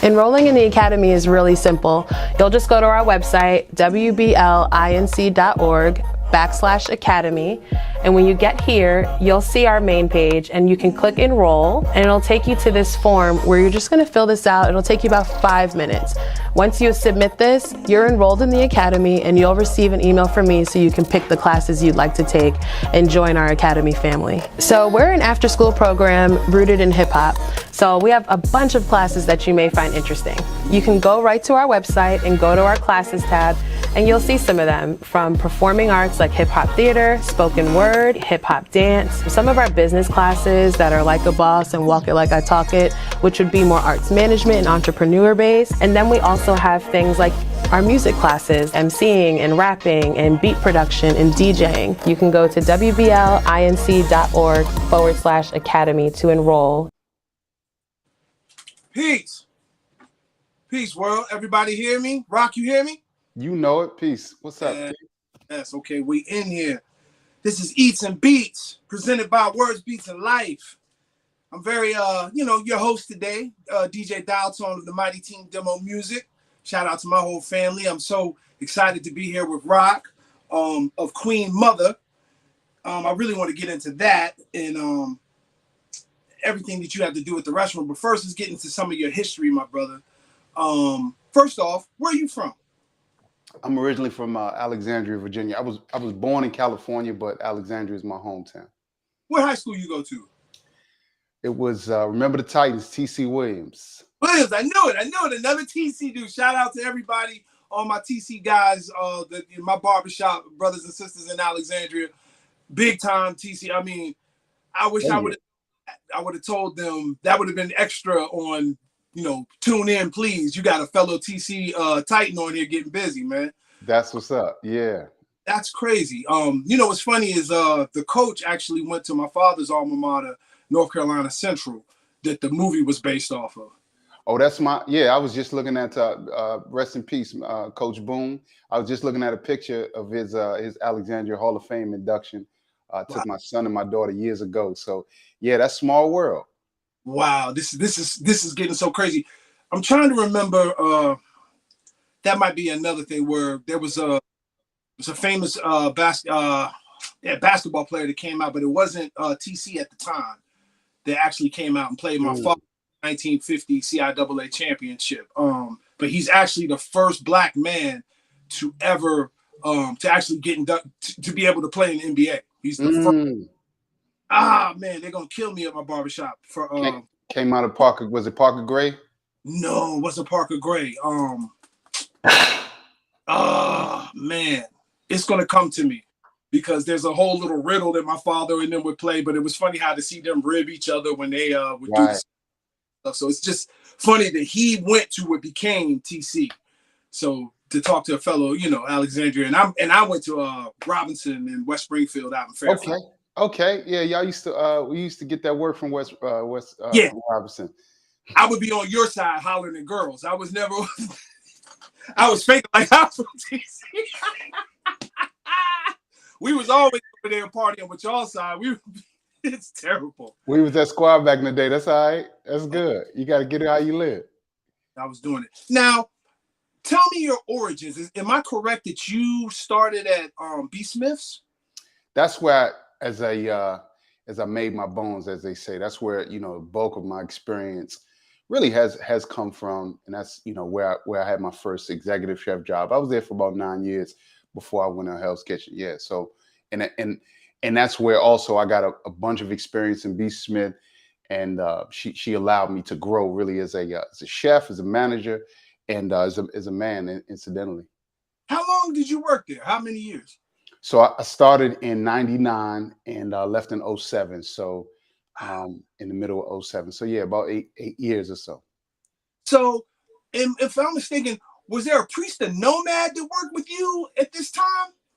Enrolling in the Academy is really simple. You'll just go to our website, wblinc.org/academy. And when you get here, you'll see our main page and you can click enroll and it'll take you to this form where you're just gonna fill this out. It'll take you about 5 minutes. Once you submit this, you're enrolled in the Academy and you'll receive an email from me so you can pick the classes you'd like to take and join our Academy family. So we're an after-school program rooted in hip hop. So we have a bunch of classes that you may find interesting. You can go right to our website and go to our classes tab and you'll see some of them, from performing arts like hip hop theater, spoken word, hip hop dance, some of our business classes that are like a boss and walk it like I talk it, which would be more arts management and entrepreneur based. And then we also have things like our music classes, emceeing and rapping and beat production and DJing. You can go to wblinc.org/academy to enroll. Peace. Peace, world. Everybody hear me? Rock, you hear me? You know it. Peace. What's up? Yes, okay. We in here. This is Eats+Beats, presented by Words, Beats, and Life. I'm very, your host today, DJ Dail, of the Mighty Team Demo Music. Shout out to my whole family. I'm so excited to be here with Rock, of Queen Mother. I really want to get into that and everything that you have to do with the restaurant. But first, let's get into some of your history, my brother. First off, where are you from? I'm originally from Alexandria, Virginia. I was born in California, but Alexandria is my hometown. What high school you go to? It was remember the Titans, T.C. Williams. Williams, I knew it. Another TC dude. Shout out to everybody, all my TC guys, in my barbershop, brothers and sisters in Alexandria. Big time TC. I mean, I wish I would have told them that would have been extra on, tune in, please. You got a fellow TC Titan on here getting busy, man. That's what's up. Yeah. That's crazy. What's funny is the coach actually went to my father's alma mater, North Carolina Central, that the movie was based off of. Oh, that's I was just looking at rest in peace, Coach Boone. I was just looking at a picture of his Alexandria Hall of Fame induction. Took my son and my daughter years ago. So yeah, that's small world. Wow, this is getting so crazy. I'm trying to remember. That might be another thing where there was a famous basketball player that came out, but it wasn't TC at the time that actually came out and played my father's 1950 CIAA championship. But he's actually the first black man to ever to actually get inducted to be able to play in the NBA. He's the first. Man, they're gonna kill me at my barbershop for came out of Parker. Was it Parker Gray? No, it wasn't Parker Gray. Man, it's gonna come to me because there's a whole little riddle that my father and them would play, but it was funny how to see them rib each other when they would do this stuff. So it's just funny that he went to what became TC. So to talk to a fellow, Alexandria, and I went to Robinson and West Springfield out in Fairfield. Okay, yeah, y'all used to we used to get that work from West from Robinson. I would be on your side hollering at girls. I was never. I was faking like I was from TC. We was always over there partying with y'all side. It's terrible. We was that squad back in the day. That's all right. That's good. You got to get it how you live. I was doing it. Now, tell me your origins. Am I correct that you started at B. Smith's? That's where, as I made my bones, as they say, that's where the bulk of my experience really has come from, and that's where I had my first executive chef job. I was there for about 9 years before I went to Hell's Kitchen. Yeah, so and that's where also I got a bunch of experience in B. Smith, and she allowed me to grow really as a chef, as a manager, and as a man, incidentally. How long did you work there? How many years? So I started in '99 and left in '07. So in the middle of '07. So yeah, about eight years or so. So, if I'm mistaken, was there a priest, a nomad, that worked with you at this time?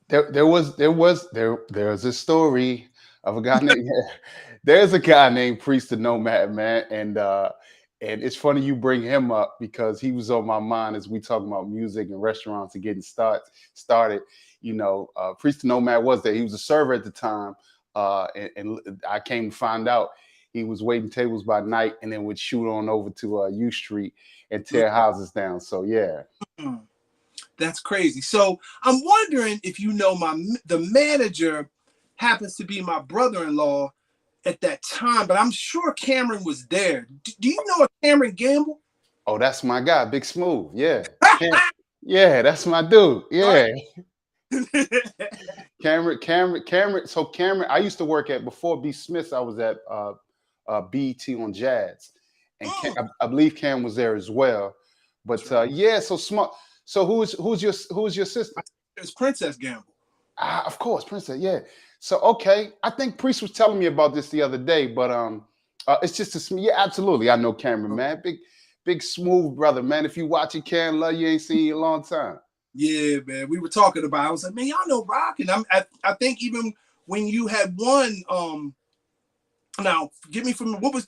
There's a story of a guy named there's a guy named Priest the Nomad, man, and it's funny you bring him up because he was on my mind as we talk about music and restaurants and getting started. Priest the Nomad was there. He was a server at the time, and I came to find out he was waiting tables by night and then would shoot on over to U Street and tear houses down. So yeah. Mm. That's crazy. So I'm wondering if you know the manager happens to be my brother-in-law at that time, but I'm sure Cameron was there. Do you know a Cameron Gamble? Oh, that's my guy, Big Smooth. Yeah. Yeah, that's my dude. Yeah. Cameron. So Cameron, I used to work at before B. Smith's. I was at BET on Jazz, and I believe Cam was there as well. But yeah, so smart. So who's your sister? It's Princess Gamble. Of course, Princess. Yeah. So okay, I think Priest was telling me about this the other day, but it's just yeah, absolutely. I know Cameron, man. Big smooth brother, man. If you watching Cam, love you, ain't seen you in a long time. Yeah, man. We were talking about. I was like, man, y'all know Rock, and I think even when you had won, now forgive me from what was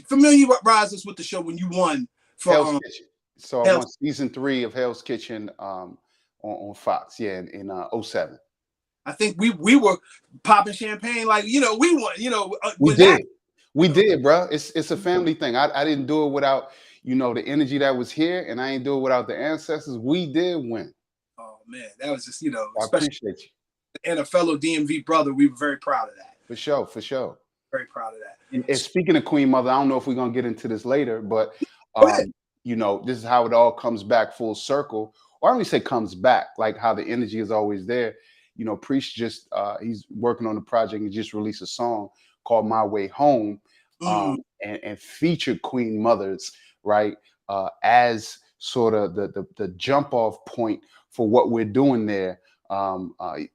familiarize us with the show when you won for Hell's Kitchen. So I won season 3 of Hell's Kitchen on Fox. Yeah, in 07. I think we were popping champagne like we won. We did, bro. It's a family thing. I didn't do it without the energy that was here, and I ain't do it without the ancestors. We did win. Oh man, that was just I appreciate you. And a fellow DMV brother, we were very proud of that. For sure. Very proud of that. And speaking of Queen Mother, I don't know if we're gonna get into this later, but this is how it all comes back full circle. Or I only say comes back, like how the energy is always there. Priest just he's working on the project and just released a song called My Way Home, and featured Queen Mothers, right? As sort of the jump off point for what we're doing there.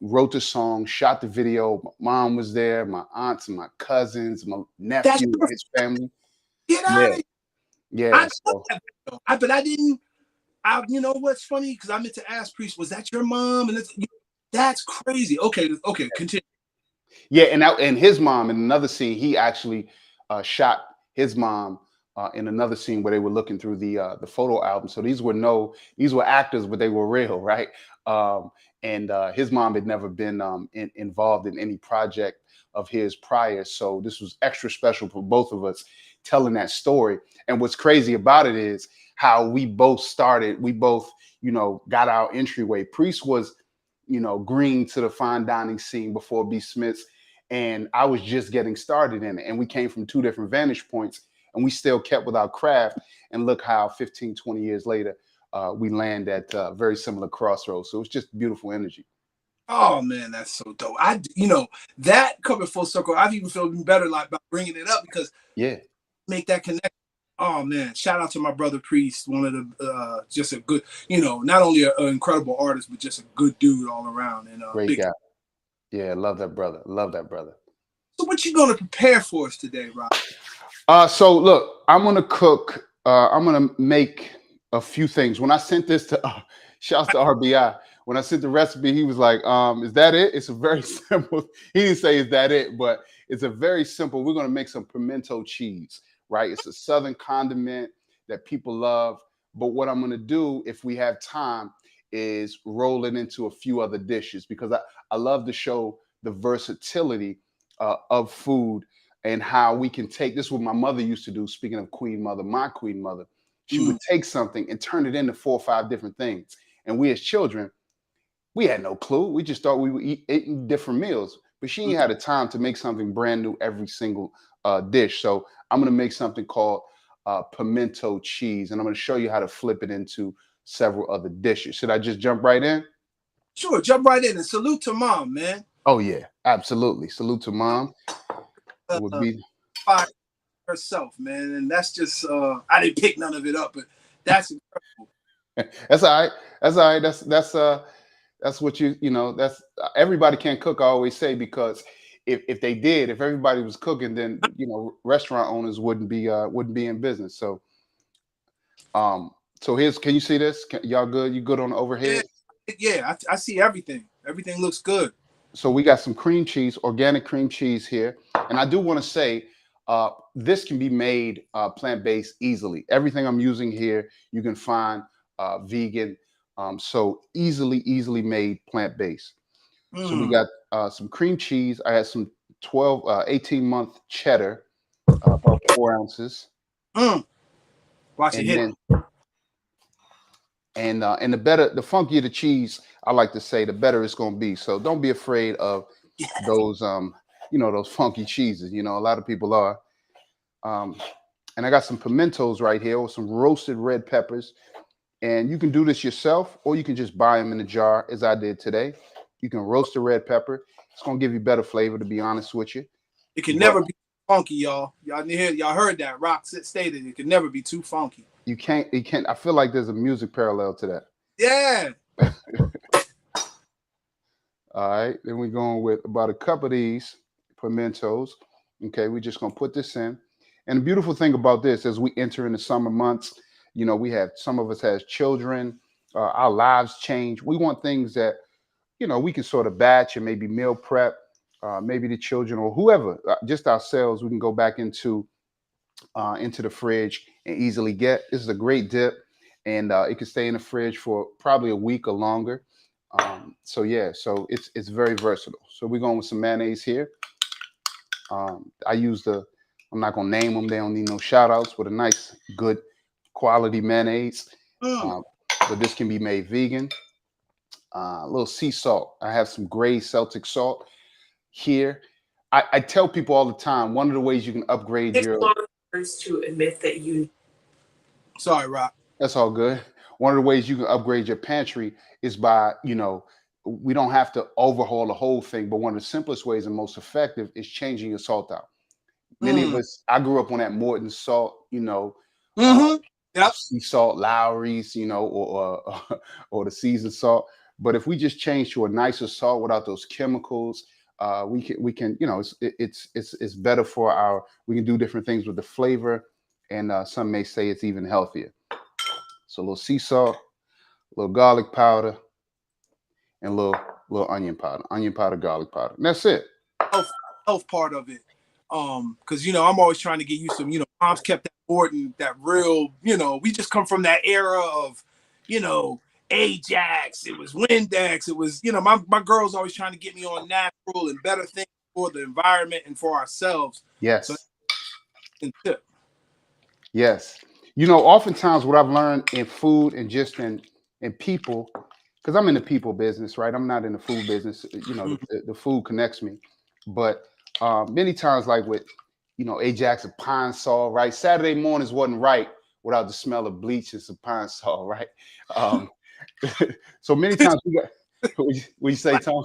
Wrote the song, shot the video. My mom was there, my aunts and my cousins, my nephew, and his family. Get out of here. Yeah. But I didn't. You know what's funny? Because I meant to ask Priest, was that your mom? And that's crazy. Okay, continue. Yeah, and his mom in another scene, he actually shot his mom in another scene where they were looking through the photo album. So these were actors, but they were real, right? And his mom had never been involved in any project of his prior. So this was extra special for both of us telling that story. And what's crazy about it is how we both started. We both, got our entryway. Priest was, green to the fine dining scene before B. Smith's. And I was just getting started in it. And we came from 2 different vantage points, and we still kept with our craft. And look how 15, 20 years later, we land at very similar crossroads. So it's just beautiful energy. Oh man, that's so dope. That coming full circle. I've even felt better like by bringing it up because make that connection. Oh man, shout out to my brother Priest, one of the just a good, not only an incredible artist, but just a good dude all around. And great guy. Yeah, love that brother. So what you gonna prepare for us today, Rob? So look, I'm gonna cook. I'm gonna make a few things. When I sent this to shouts to RBI, when I sent the recipe, he was like, is that it? It's a very simple. He didn't say is that it, but it's a very simple. We're gonna make some pimento cheese, right? It's a Southern condiment that people love. But what I'm gonna do, if we have time, is roll it into a few other dishes because I love to show the versatility of food and how we can take this. Is what my mother used to do. Speaking of Queen Mother, my Queen Mother. She would take something and turn it into 4 or 5 different things. And we as children, we had no clue. We just thought we were eating different meals. But she ain't had the time to make something brand new every single dish. So I'm going to make something called pimento cheese. And I'm going to show you how to flip it into several other dishes. Should I just jump right in? Sure, jump right in. And salute to Mom, man. Oh, yeah, absolutely. Salute to Mom. Would be herself, man, and that's just I didn't pick none of it up, but that's incredible. That's all right. That's what that's everybody can't cook. I always say, because if everybody was cooking, then restaurant owners wouldn't be in business. So so here's, can you see this? Y'all good? You good on the overhead? Yeah, I see everything. Everything looks good. So we got some cream cheese, organic cream cheese here, and I do want to say. This can be made plant-based easily. Everything I'm using here, you can find vegan, so easily made plant-based. So we got some cream cheese. I had some 18-month cheddar, about 4 ounces. Watch it And hit. then, and the better, the funkier the cheese, I like to say, the better it's going to be. So don't be afraid of those, those funky cheeses. You know, a lot of people are. And I got some pimentos right here with some roasted red peppers. And you can do this yourself, or you can just buy them in a jar, as I did today. You can roast the red pepper. It's going to give you better flavor, to be honest with you. It can never be funky, y'all. Y'all heard that. Rock stated it can never be too funky. You can't. I feel like there's a music parallel to that. Yeah. All right. Then we're going with about a cup of these pimentos. Okay. We're just going to put this in. And the beautiful thing about this, as we enter in the summer months, you know, we have, some of us has children, our lives change. We want things that, you know, we can sort of batch and maybe meal prep, maybe the children or whoever, just ourselves, we can go back into the fridge and easily get. This is a great dip, and it can stay in the fridge for probably a week or longer. So yeah, so it's very versatile. So we're going with some mayonnaise here. I use I'm not gonna name them, they don't need no shout outs, but a nice, good quality mayonnaise. But this can be made vegan. A little sea salt. I have some gray Celtic salt here. I tell people all the time, one of the ways you can upgrade your... To admit that you... Sorry, Rock. That's all good. One of the ways you can upgrade your pantry is by, you know, we don't have to overhaul the whole thing, but one of the simplest ways and most effective is changing your salt out. Many of us, I grew up on that Morton salt, you know, sea salt, Lowry's, you know, or the seasoned salt. But if we just change to a nicer salt without those chemicals, we can, you know, it's better for we can do different things with the flavor, and some may say it's even healthier. So a little sea salt, a little garlic powder, and a little onion powder, garlic powder. And that's it. Health part of it. Because, you know, I'm always trying to get you some, you know, mom's kept that Morton, that real, you know, we just come from that era of, you know, Ajax, it was Windex, it was, you know, my girl's always trying to get me on natural and better things for the environment and for ourselves. Yes. So, yes. You know, oftentimes what I've learned in food and just in people, because I'm in the people business, right? I'm not in the food business. You know, the food connects me. But many times, like with, you know, Ajax and Pine Sol, right? Saturday mornings wasn't right without the smell of bleach and some Pine Sol, right? So many times we got, what you say, Tom?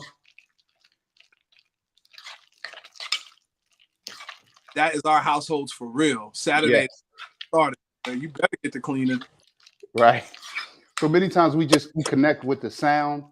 That is our households for real. Saturday started. You better get to cleaning. Right. So many times we connect with the sound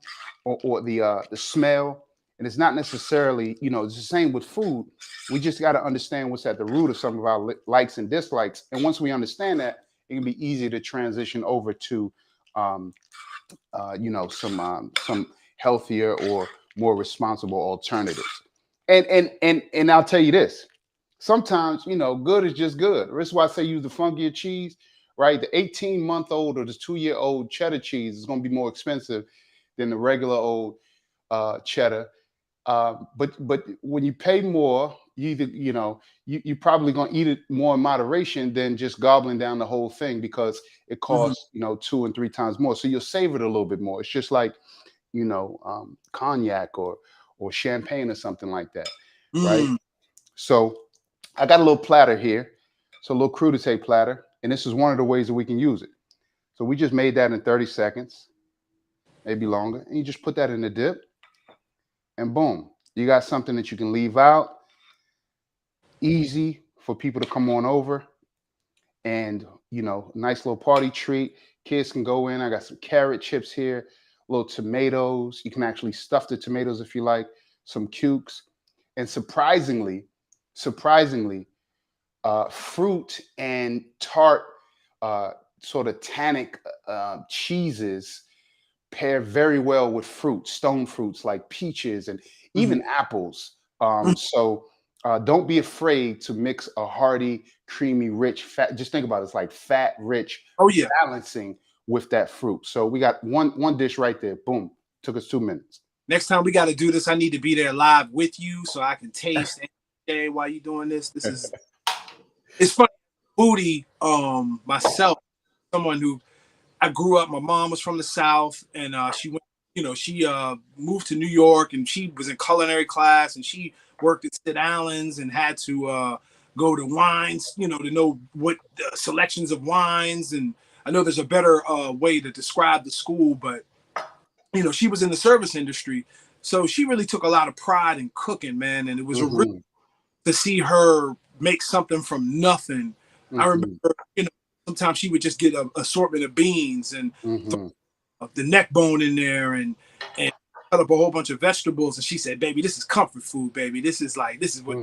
or the smell, and it's not necessarily, you know, it's the same with food. We just got to understand what's at the root of some of our likes and dislikes. And once we understand that, it can be easy to transition over to, you know, some healthier or more responsible alternatives. And I'll tell you this, sometimes, you know, good is just good. That's why I say use the funkier cheese, right? The 18-month-old or the 2-year-old cheddar cheese is going to be more expensive than the regular old cheddar. But when you pay more, you probably going to eat it more in moderation than just gobbling down the whole thing, because it costs, you know, 2 and 3 times more. So you'll save it a little bit more. It's just like, you know, cognac or champagne or something like that, right? So I got a little platter here. So a little crudité platter. And this is one of the ways that we can use it. So we just made that in 30 seconds, maybe longer. And you just put that in the dip. And boom, you got something that you can leave out. Easy for people to come on over. And, you know, nice little party treat. Kids can go in. I got some carrot chips here, little tomatoes. You can actually stuff the tomatoes if you like, some cukes. And surprisingly, fruit and tart, sort of tannic cheeses pair very well with fruit, stone fruits like peaches and even apples. So don't be afraid to mix a hearty, creamy, rich, fat. Just think about it. It's like fat, rich, balancing with that fruit. So we got one dish right there. Boom. Took us 2 minutes. Next time we got to do this, I need to be there live with you so I can taste and while you're doing this. This is It's funny, foodie, myself, someone who I grew up. My mom was from the South, and she went. She moved to New York, and she was in culinary class, and she worked at Sid Allen's, and had to go to wines, to know what selections of wines. And I know there's a better way to describe the school, but she was in the service industry, so she really took a lot of pride in cooking, man. And it was a real to see her make something from nothing. I remember, sometimes she would just get an assortment of beans and throw the neck bone in there and cut up a whole bunch of vegetables. And she said, "Baby, this is comfort food, baby. This is what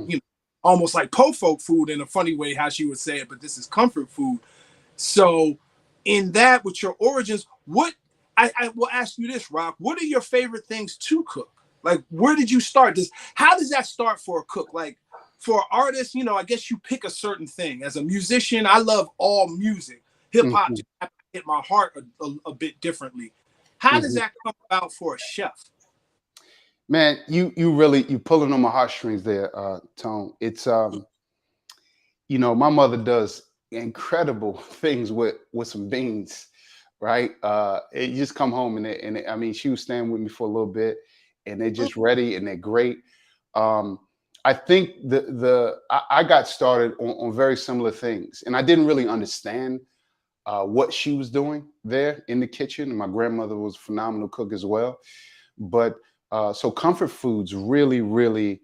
almost like po folk food in a funny way, how she would say it, but this is comfort food." So, in that, with your origins, what I will ask you this, Rock: what are your favorite things to cook? Like, where did you start? How does that start for a cook? Like, for an artist, I guess you pick a certain thing. As a musician, I love all music. Hip hop just hit my heart a bit differently. How does that come about for a chef? Man, you pulling on my heartstrings there, Tone. It's my mother does incredible things with some beans, right? You just come home and I mean, she was staying with me for a little bit, and they're just ready and they're great. I think I got started on very similar things, and I didn't really understand what she was doing there in the kitchen. And my grandmother was a phenomenal cook as well. But so comfort foods really, really,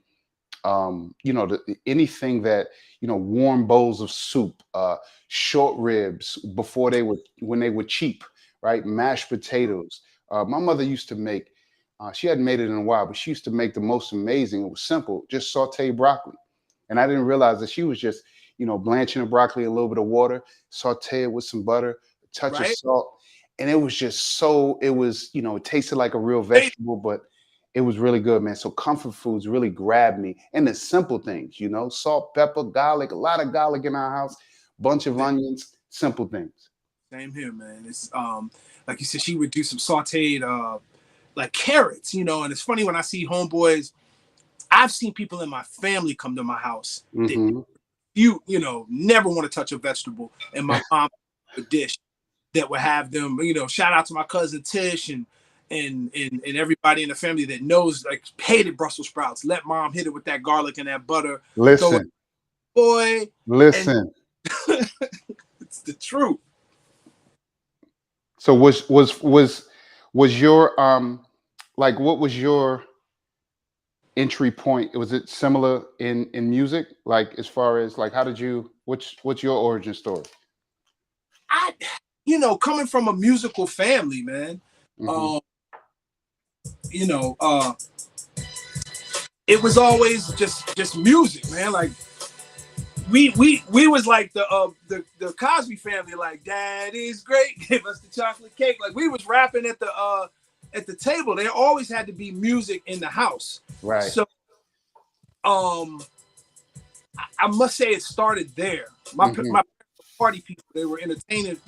anything that, warm bowls of soup, short ribs when they were cheap, right? Mashed potatoes. My mother used to make, she hadn't made it in a while, but she used to make the most amazing. It was simple, just sauteed broccoli. And I didn't realize that she was just, blanching the broccoli, a little bit of water, saute it with some butter, a touch of salt. And it was just it tasted like a real vegetable, but it was really good, man. So comfort foods really grabbed me. And the simple things, salt, pepper, garlic, a lot of garlic in our house, bunch of onions, simple things. Same here, man. It's like you said, she would do some sauteed like carrots, and it's funny when I see homeboys. I've seen people in my family come to my house that never want to touch a vegetable, and my mom a dish that would have them. Shout out to my cousin Tish and everybody in the family that knows, like, hated Brussels sprouts. Let mom hit it with that garlic and that butter. Listen, listen. It's the truth. So was your like, what was your entry point? Was it similar in music? Like, as far as like, how did you? What's your origin story? Coming from a musical family, man. It was always just music, man. Like, we was like the Cosby family. Like, Daddy's great, give us the chocolate cake. Like, we was rapping at the table. There always had to be music in the house. Right. So, I must say it started there. My party people, they were entertaining.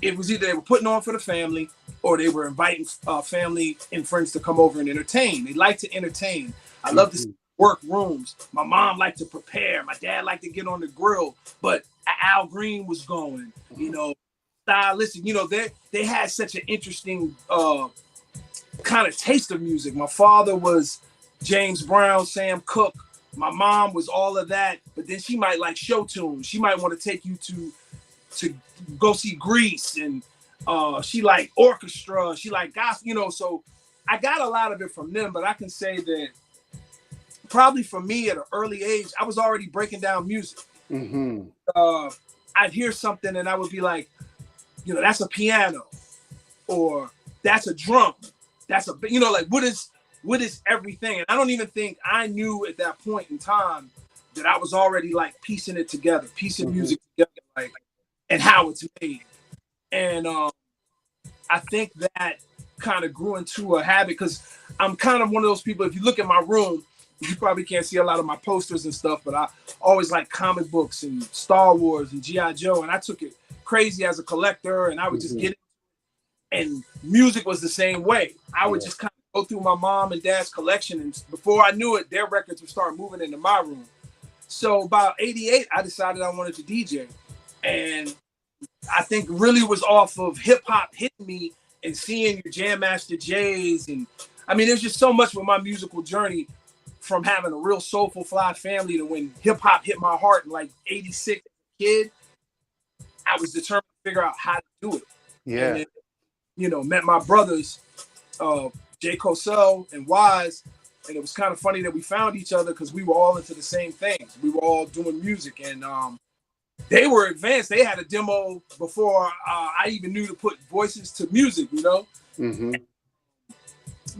It was either they were putting on for the family or they were inviting family and friends to come over and entertain. They like to entertain. I love to see work rooms. My mom liked to prepare. My dad liked to get on the grill. But Al Green was going, stylistic. They had such an interesting kind of taste of music. My father was James Brown, Sam Cooke. My mom was all of that. But then she might like show tunes. She might want to take you to go see Grease, and she like orchestra, she like gospel, so I got a lot of it from them. But I can say that probably for me at an early age, I was already breaking down music. I'd hear something and I would be like, that's a piano, or that's a drum, that's a, like, what is everything? And I don't even think I knew at that point in time that I was already like piecing it together, piecing music together, like, and how it's made. And I think that kind of grew into a habit, because I'm kind of one of those people, if you look at my room, you probably can't see a lot of my posters and stuff, but I always like comic books and Star Wars and G.I. Joe, and I took it crazy as a collector, and I would just get it. And music was the same way. I would just kind of go through my mom and dad's collection, and before I knew it, their records would start moving into my room. So about 88, I decided I wanted to DJ. And I think really was off of hip hop hitting me and seeing your Jam Master Jays. And I mean, there's just so much with my musical journey from having a real soulful fly family to when hip hop hit my heart in like 86 kid, I was determined to figure out how to do it. Yeah. And then, you know, met my brothers, J. Cosell and Wise. And it was kind of funny that we found each other because we were all into the same things. We were all doing music, and they were advanced. They had a demo before I even knew to put voices to music, you know? Mm-hmm.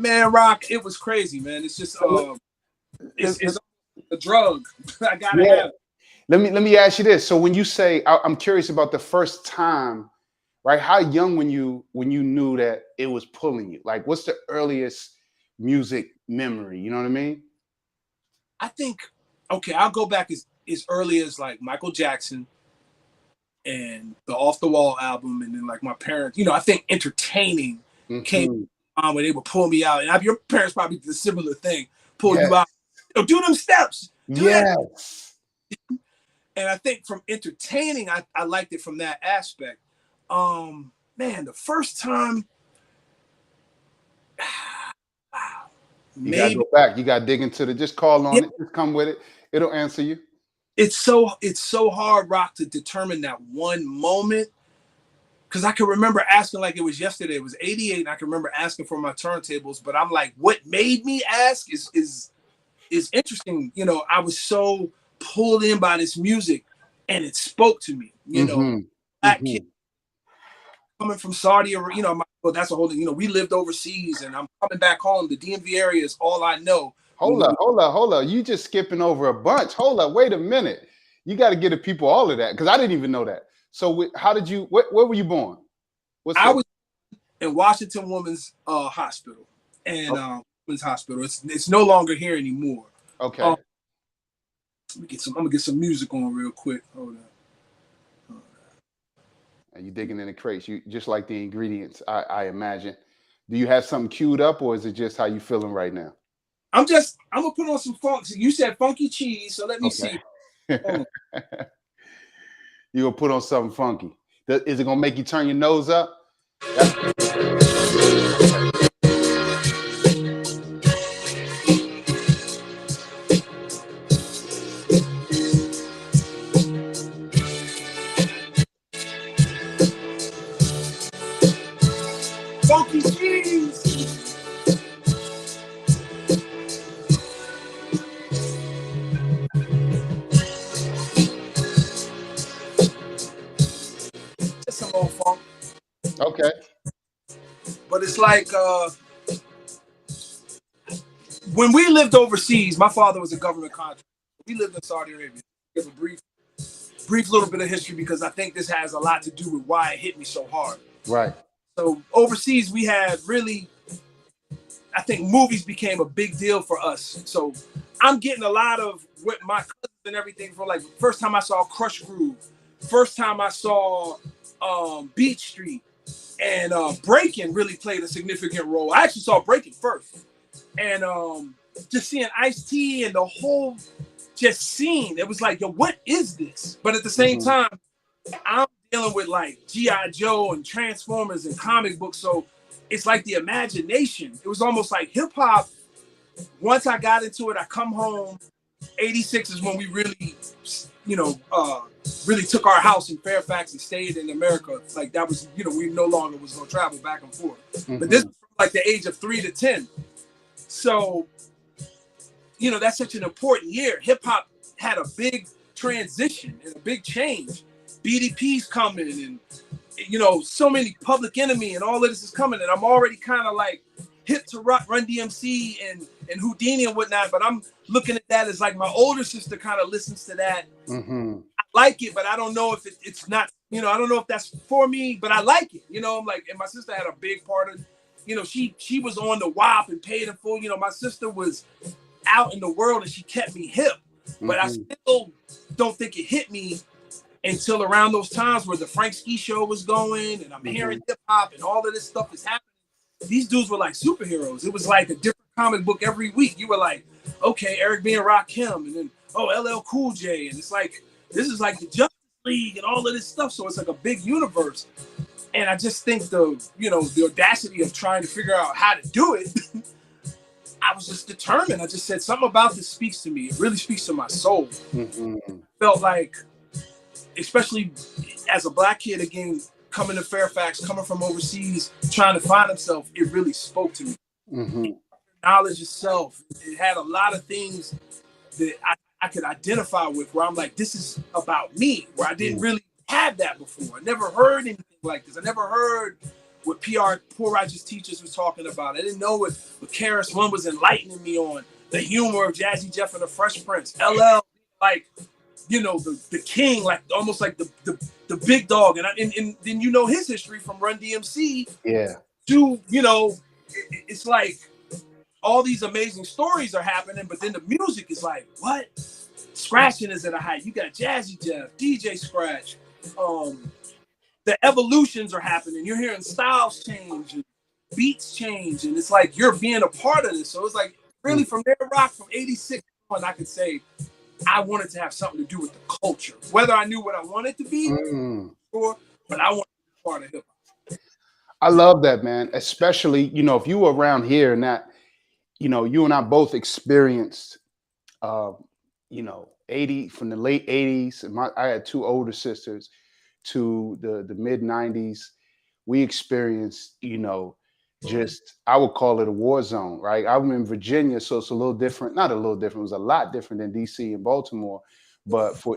Man, Rock, it was crazy, man. It's just, it's a drug. I gotta have it. Let me ask you this. So when you say, I'm curious about the first time, right? How young when you knew that it was pulling you? Like, what's the earliest music memory? You know what I mean? I think, okay, I'll go back as early as like Michael Jackson and the Off the Wall album, and then like my parents, you know, I think entertaining came on when they would pull me out. And your parents probably did a similar thing, pull you out. Oh, do them steps. Do that. And I think from entertaining, I liked it from that aspect. Man, the first time, you gotta go back. You gotta dig into just call on it. Just come with it. It'll answer you. It's so hard, Rock, to determine that one moment. Because I can remember asking like it was yesterday. It was 88, and I can remember asking for my turntables. But I'm like, what made me ask is interesting. You know, I was so pulled in by this music, and it spoke to me. You know, black kid coming from Saudi Arabia. You know, well, that's a whole. You know, we lived overseas, and I'm coming back home. The DMV area is all I know. Hold up. You just skipping over a bunch. Hold up. Wait a minute. You got to give the people all of that because I didn't even know that. So how did you? Where were you born? I was in Washington Women's Hospital, and Women's Hospital. It's no longer here anymore. Okay. I'm gonna get some music on real quick. Hold on. Are you digging in the crates? You just like the ingredients, I imagine. Do you have something queued up, or is it just how you feeling right now? I'm gonna put on some funk. You said funky cheese, so let me see. You gonna put on something funky. Is it gonna make you turn your nose up? Funky cheese. Some old funk. Okay. But it's like when we lived overseas, my father was a government contractor. We lived in Saudi Arabia. Give a brief little bit of history because I think this has a lot to do with why it hit me so hard. Right. So overseas, we had really, I think movies became a big deal for us. So I'm getting a lot of what my cousins and everything from, like, first time I saw Crush Groove, first time I saw Beach Street, and Breaking really played a significant role. I actually saw Breaking first, and just seeing Ice-T and the whole just scene, it was like, yo, what is this? But at the same time, I'm dealing with like G.I. Joe and Transformers and comic books, so it's like the imagination. It was almost like hip hop. Once I got into it, I come home. 86 is when we really, you know, really took our house in Fairfax and stayed in America. Like that was, you know, we no longer was gonna travel back and forth. But this was from like the age of 3 to 10. So, you know, that's such an important year. Hip hop had a big transition and a big change. BDP's coming, and you know, so many Public Enemy and all of this is coming, and I'm already kind of like hip to Run DMC and Houdini and whatnot, but I'm looking at that as like my older sister kind of listens to that. I like it, but I don't know if it's not, you know, I don't know if that's for me, but I like it, you know. I'm like, and my sister had a big part of, you know, she was on the WAP and Paid in Full. You know, my sister was out in the world and she kept me hip, but I still don't think it hit me until around those times where the Frank Ski show was going, and I'm hearing hip hop and all of this stuff is happening. These dudes were like superheroes. It was like a different comic book every week. You were like, okay, Eric B and Rakim, and then oh, LL Cool J, and it's like this is like the Justice League and all of this stuff. So it's like a big universe. And I just think the audacity of trying to figure out how to do it, I was just determined. I just said something about this speaks to me. It really speaks to my soul. Felt like, especially as a black kid again, coming to Fairfax, coming from overseas, trying to find himself, it really spoke to me. Knowledge itself, it had a lot of things that I could identify with, where I'm like, this is about me, where I didn't really have that before. I never heard anything like this. I never heard what Poor Righteous Teachers was talking about. I didn't know what Karis One was enlightening me on, the humor of Jazzy Jeff and the Fresh Prince. LL, like, the king, like almost like the big dog. And then his history from Run DMC. Yeah. To, it's like all these amazing stories are happening, but then the music is like, what? Scratching is at a height. You got Jazzy Jeff, DJ Scratch. The evolutions are happening. You're hearing styles change and beats change, and it's like you're being a part of this. So it's like really from their rock from '86 on, I could say I wanted to have something to do with the culture. Whether I knew what I wanted to be, but I wanted to be part of hip hop. I love that, man. Especially, if you were around here and that, you and I both experienced, 80 from the late 80s. And I had two older sisters to the mid 90s. We experienced, just, I would call it a war zone, right? I'm in Virginia, so it's a little different, not a little different, it was a lot different than DC and Baltimore. But for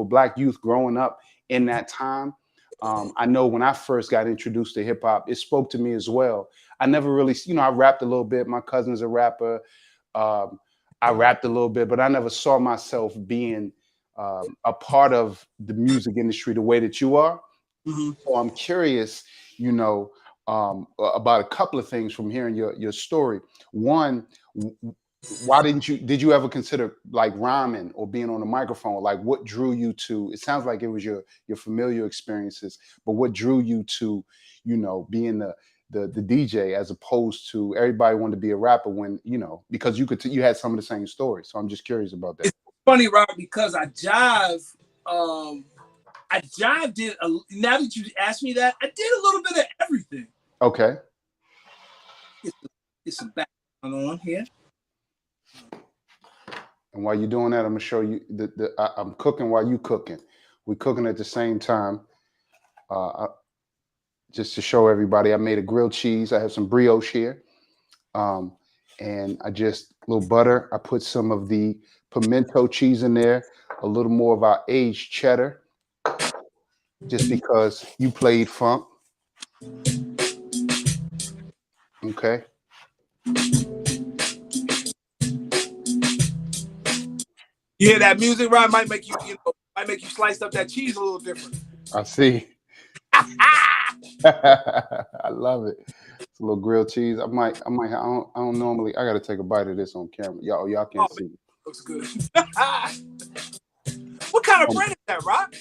Black youth growing up in that time, I know when I first got introduced to hip hop, it spoke to me as well. I never really, I rapped a little bit. My cousin's a rapper. I rapped a little bit, but I never saw myself being a part of the music industry the way that you are. So I'm curious, about a couple of things from hearing your story. One, why did you ever consider like rhyming or being on a microphone? Like what drew you to, it sounds like it was your familiar experiences, but what drew you to, being the DJ as opposed to everybody wanted to be a rapper when, because you had some of the same stories. So I'm just curious about that. It's funny, Rob, because I jive, now that you asked me that, I did a little bit of everything. Okay. Get some background on here. And while you're doing that, I'm gonna show you I'm cooking while you cooking. We're cooking at the same time. Just to show everybody, I made a grilled cheese. I have some brioche here. And a little butter. I put some of the pimento cheese in there, a little more of our aged cheddar, just because you played funk. Okay. You hear that music, right? Might make you slice up that cheese a little different. I see. I love it. It's a little grilled cheese. I don't normally. I got to take a bite of this on camera. Y'all can't see. Looks good. What kind of bread is that, Rob?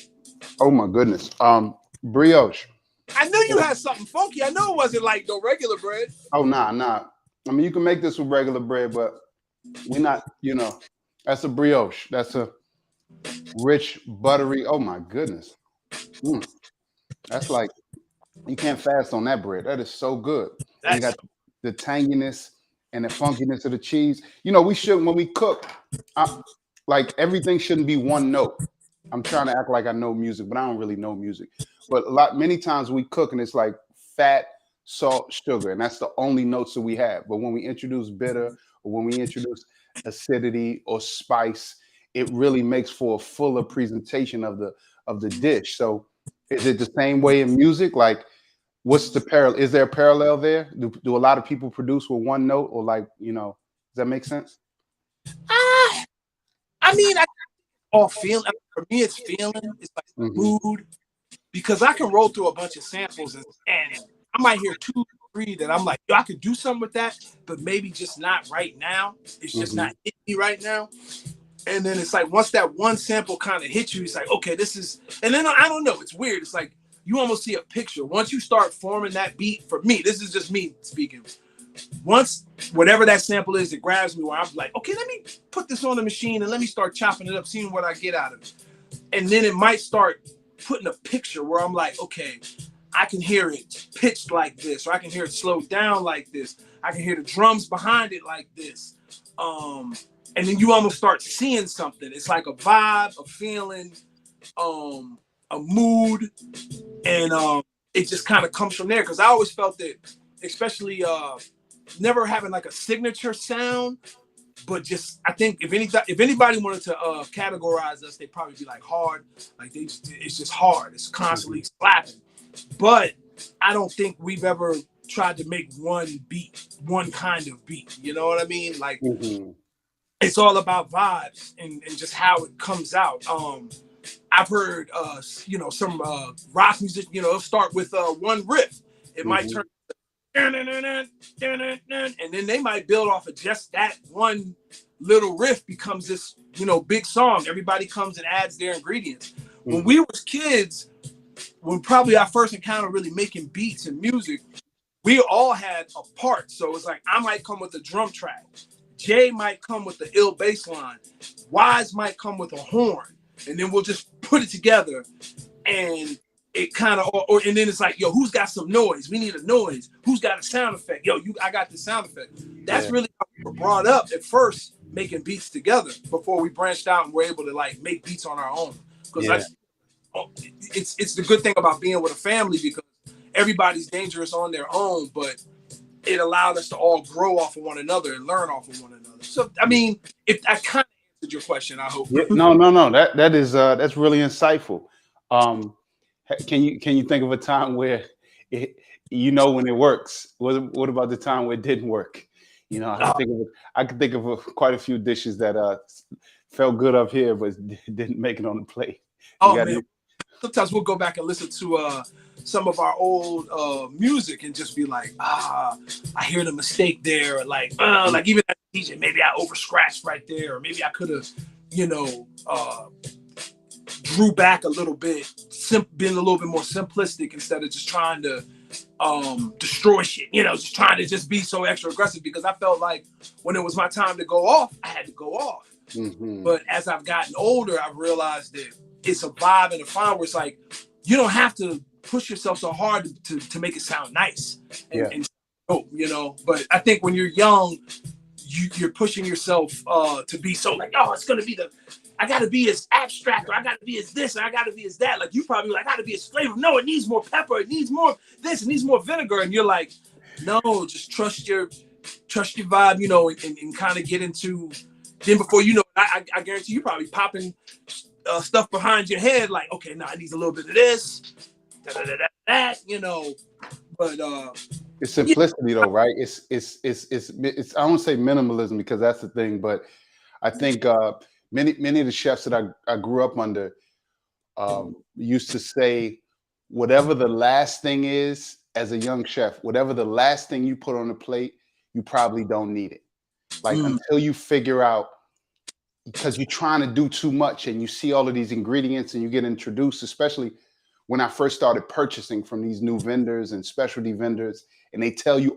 Oh my goodness. Brioche. I knew you had something funky. I know it wasn't like no regular bread. Oh nah. I mean, you can make this with regular bread, but we're not. That's a brioche. That's a rich, buttery. Oh my goodness. That's like, you can't fast on that bread. That is so good. You got the tanginess and the funkiness of the cheese. We should, when we cook, like everything shouldn't be one note. I'm trying to act like I know music, but I don't really know music. But many times we cook and it's like fat, salt, sugar, and that's the only notes that we have. But when we introduce bitter or when we introduce acidity or spice, it really makes for a fuller presentation of the dish. So is it the same way in music? Like, what's the parallel? Is there a parallel there? Do a lot of people produce with one note, or like, does that make sense? I mean, all feeling. For me, it's feeling. It's like mood, because I can roll through a bunch of samples and I might hear 2 or 3 that I'm like, yo, I could do something with that, but maybe just not right now. It's just not hitting me right now. And then it's like, once that one sample kind of hits you, it's like, okay, this is, and then I don't know, it's weird. It's like, you almost see a picture. Once you start forming that beat, for me, this is just me speaking. Once whatever that sample is, it grabs me where I'm like, okay, let me put this this on the machine and let me start chopping it up, seeing what I get out of it. And then it might start putting a picture where I'm like, okay, I can hear it pitched like this, or I can hear it slowed down like this. I can hear the drums behind it like this. And then you almost start seeing something. It's like a vibe, a feeling, a mood, and it just kind of comes from there. Because I always felt that, especially never having like a signature sound, but just I think if anybody wanted to categorize us, they'd probably be like hard. Like it's just hard. It's constantly slapping. But I don't think we've ever tried to make one kind of beat. You know what I mean? Like it's all about vibes and just how it comes out. I've heard some rock music, it'll start with one riff. It might turn and then they might build off of just that one little riff becomes this, big song. Everybody comes and adds their ingredients. When we was kids, when probably our first encounter really making beats and music, we all had a part. So it's like I might come with a drum track, Jay might come with the ill bass line, Wise might come with a horn, and then we'll just put it together. And it kind of, and then it's like, yo, who's got some noise? We need a noise. Who's got a sound effect? Yo, I got the sound effect. That's really how we were brought up at first, making beats together before we branched out and were able to like make beats on our own. Because it's the good thing about being with a family, because everybody's dangerous on their own, but it allowed us to all grow off of one another and learn off of one another. So, I mean, if I kind of answered your question, I hope. No. That is that's really insightful. Can you think of a time where when it works? What about the time where it didn't work? I can think of quite a few dishes that felt good up here but didn't make it on the plate. Man. Sometimes we'll go back and listen to some of our old music and just be like, I hear the mistake there. Or like even as a DJ, maybe I over scratched right there, or maybe I could have, drew back a little bit, been a little bit more simplistic instead of just trying to destroy shit, just trying to just be so extra aggressive, because I felt like when it was my time to go off, I had to go off. But as I've gotten older, I've realized that it's a vibe and a fun where it's like, you don't have to push yourself so hard to make it sound nice and but I think when you're young, you're pushing yourself to be so like, it's going to be I got to be as abstract, or I got to be as this, and I got to be as that. Like you probably like, I got to be as flavor. No, it needs more pepper. It needs more this. It needs more vinegar. And you're like, no, just trust your vibe, and kind of get into. Then before you know, I guarantee you probably popping stuff behind your head. Like, okay, now it needs a little bit of this, that. But it's simplicity though, right? It's I don't say minimalism because that's the thing, but I think many of the chefs that I grew up under used to say, whatever the last thing is as a young chef, whatever the last thing you put on the plate, you probably don't need it. Like until you figure out, because you're trying to do too much and you see all of these ingredients and you get introduced, especially when I first started purchasing from these new vendors and specialty vendors, and they tell you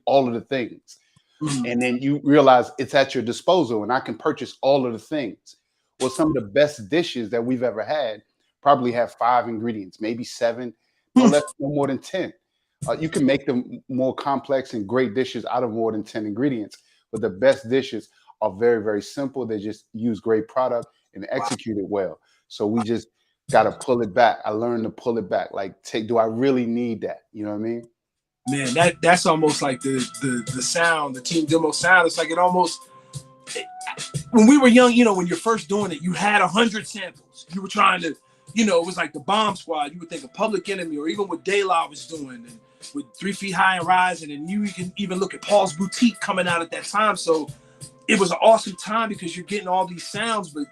all of the things. And then you realize it's at your disposal and I can purchase all of the things. Well, some of the best dishes that we've ever had probably have 5 ingredients, maybe 7, no more than 10. You can make them more complex and great dishes out of more than 10 ingredients, but the best dishes are very, very simple. They just use great product and execute it well. So we just got to pull it back. I learned to pull it back. Like, do I really need that? You know what I mean? Man, that's almost like the sound, the team demo sound. It's like when we were young, when you're first doing it, you had 100 samples. You were trying to, it was like the Bomb Squad. You would think of Public Enemy, or even what Dail was doing, and with 3 Feet High and Rising, and you can even look at Paul's Boutique coming out at that time. So it was an awesome time because you're getting all these sounds, but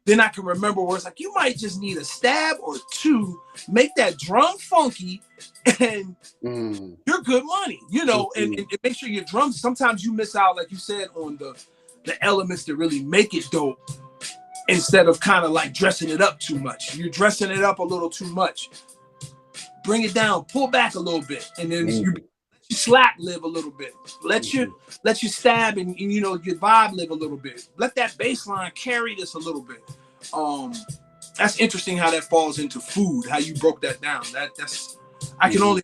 then I can remember where it's like, you might just need a stab or 2, make that drum funky, and you're good money, and make sure your drums, sometimes you miss out, like you said, on the elements that really make it dope, instead of kind of like dressing it up too much. You're dressing it up a little too much. Bring it down, pull back a little bit, and then you let your slap live a little bit. Let your stab and you know your vibe live a little bit. Let that bass line carry this a little bit. That's interesting how that falls into food. How you broke that down. That's I can only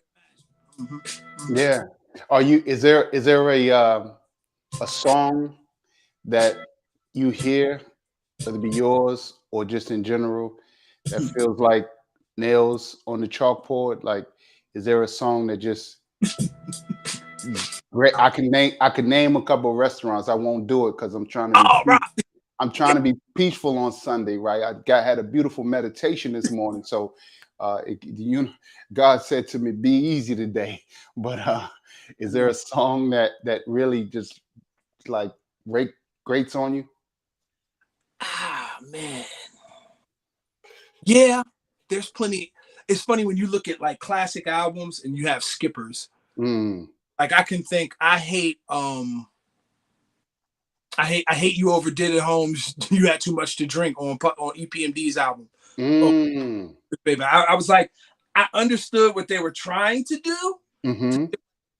imagine. Yeah. Are you? Is there a song that you hear, whether it be yours or just in general, that feels like nails on the chalkboard? Like, is there a song that just great? I can name a couple of restaurants. I won't do it because I'm trying to be right. I'm trying to be peaceful on Sunday, right? Had a beautiful meditation this morning, so God said to me, "Be easy today." But is there a song that really just like grates on you? Ah, man. Yeah, there's plenty. It's funny when you look at like classic albums and you have skippers. Like I can think I hate You Overdid It, Holmes. You Had Too Much to Drink on EPMD's album. Oh, baby. I was like, I understood what they were trying to do.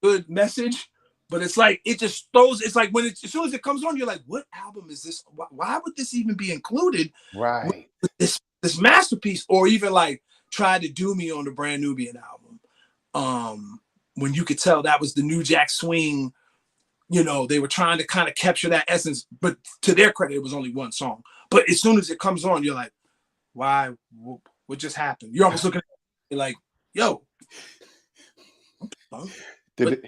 Good message, but it's like it just throws. It's like as soon as it comes on, you're like, what album is this? Why would this even be included? Right. With this masterpiece, or even like Try to Do Me on the Brand Nubian album. When you could tell that was the New Jack Swing. You know, they were trying to kind of capture that essence, but to their credit, it was only one song. But as soon as it comes on, you're like, why? What just happened? You're almost looking at it like, yo. Did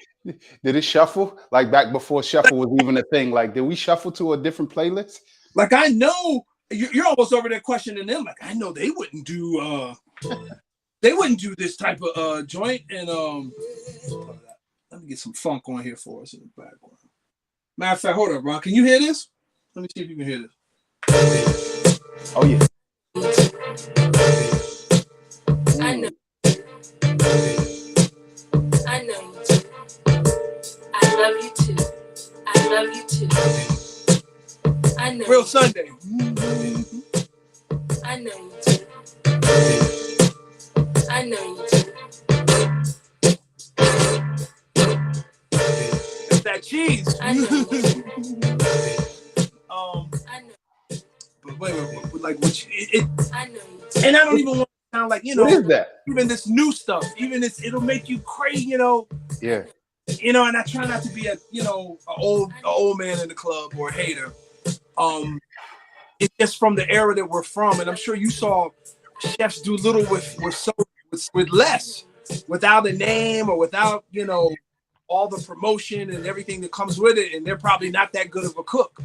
it shuffle? Like back before shuffle was even a thing? Like, did we shuffle to a different playlist? Like, I know you're almost over there questioning them. Like, I know they wouldn't do this type of joint. And let me get some funk on here for us in the background. Matter of fact, hold up, Ron. Can you hear this? Let me see if you can hear this. Oh yeah. I know. I know you too. I love you too. I love you too. I know. Real Sunday. I know you too. I know you too. It's that cheese. I know you too. I know. But wait, like I know you too. and I don't even want to sound like, you know, what is that? Even this new stuff, even this, it'll make you crazy, you know. Yeah. You know, and I try not to be a old man in the club or a hater. It's just from the era that we're from, and I'm sure you saw chefs do little with less, without a name or without, you know, all the promotion and everything that comes with it, and they're probably not that good of a cook.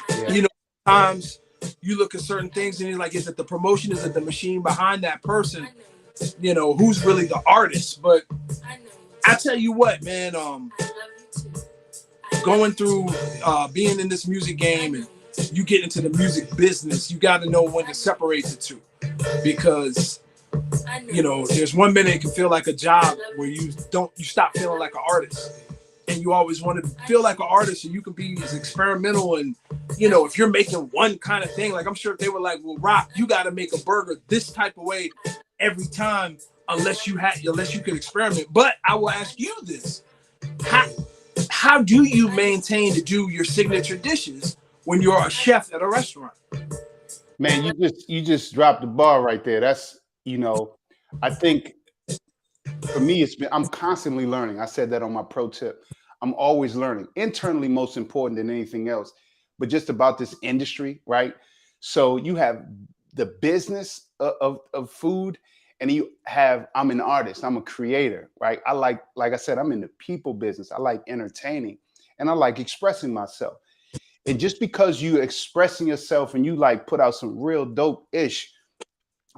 Yeah. You know, sometimes you look at certain things and you're like, is it the promotion? Is it the machine behind that person? You know, who's really the artist? But I tell you what, man, going through being in this music game and you get into the music business, you got to know when to separate the two, because you know, there's one minute it can feel like a job where you stop feeling like an artist, and you always want to feel like an artist, so you can be as experimental. And you know, if you're making one kind of thing, like I'm sure if they were like, well, Rock, you got to make a burger this type of way every time, unless you can experiment. But I will ask you this: how do you maintain to do your signature dishes when you're a chef at a restaurant? Man, you just dropped the bar right there. That's, you know, I think for me, I'm constantly learning. I said that on my pro tip. I'm always learning. Internally, most important than anything else, but just about this industry, right? So you have the business of food, and you have, I'm an artist, I'm a creator, right? like I said, I'm in the people business. I like entertaining, and I like expressing myself. And just because you expressing yourself and you like put out some real dope ish,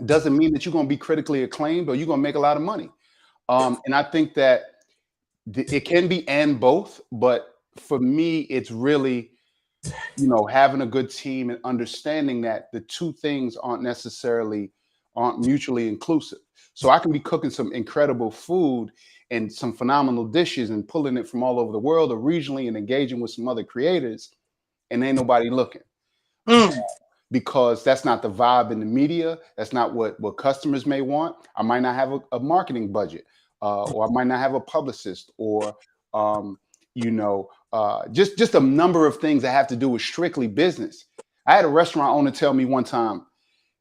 doesn't mean that you're going to be critically acclaimed or you're going to make a lot of money. And I think that it can be and both, but for me, it's really, you know, having a good team and understanding that the two things aren't mutually inclusive. So I can be cooking some incredible food and some phenomenal dishes and pulling it from all over the world or regionally and engaging with some other creators, and ain't nobody looking. Because that's not the vibe in the media. That's not what customers may want. I might not have a marketing budget. or I might not have a publicist, or just a number of things that have to do with strictly business. I had a restaurant owner tell me one time,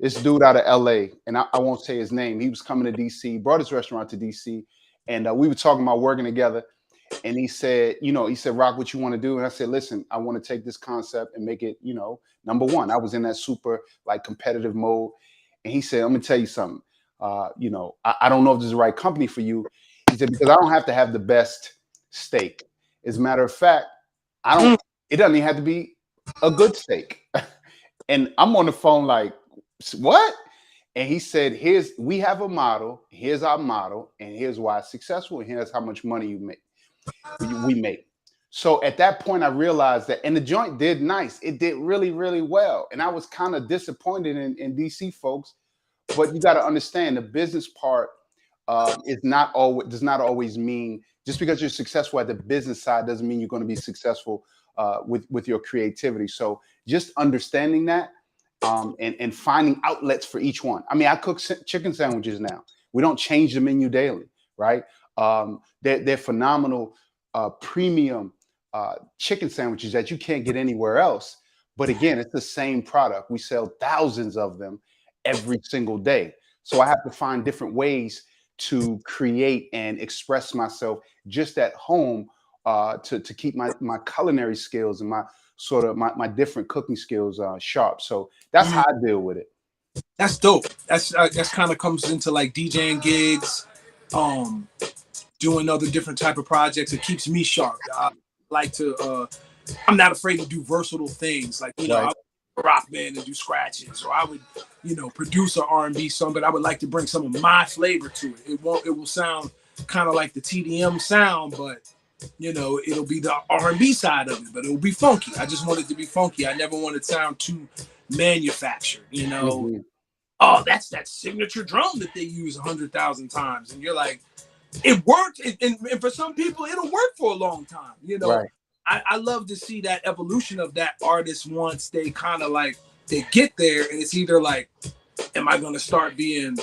this dude out of LA, and I won't say his name. He was coming to DC, brought his restaurant to DC, and we were talking about working together. And he said, Rock, what you want to do? And I said, listen, I want to take this concept and make it, number one. I was in that super like competitive mode. And he said, I'm gonna tell you something. I don't know if this is the right company for you. He said, because I don't have to have the best steak. As a matter of fact, it doesn't even have to be a good steak. And I'm on the phone like, what? And he said, we have a model, here's our model, and here's why it's successful, and here's how much money we make. So at that point, I realized that, and the joint did nice. It did really, really well. And I was kind of disappointed in DC folks, but you got to understand the business part does not always mean, just because you're successful at the business side doesn't mean you're going to be successful with your creativity. So just understanding that and finding outlets for each one. I mean, I cook chicken sandwiches now. We don't change the menu daily, right? They're phenomenal premium chicken sandwiches that you can't get anywhere else. But again, it's the same product. We sell thousands of them every single day. So I have to find different ways to create and express myself just at home to keep my culinary skills and my different cooking skills sharp. So that's how I deal with it. That's dope. That's kind of comes into like DJing gigs, doing other different type of projects. It keeps me sharp. I like to. I'm not afraid to do versatile things. Like I would rock band and do scratches, or I would produce an R&B song, but I would like to bring some of my flavor to it. It will sound kind of like the TDM sound, but it'll be the R&B side of it, but it'll be funky. I just want it to be funky. I never want it to sound too manufactured. Mm-hmm. Oh, that's that signature drum that they use 100,000 times, and you're like, it worked, and for some people it'll work for a long time. Right. I love to see that evolution of that artist once they kind of like they get there, and it's either like, am I going to start being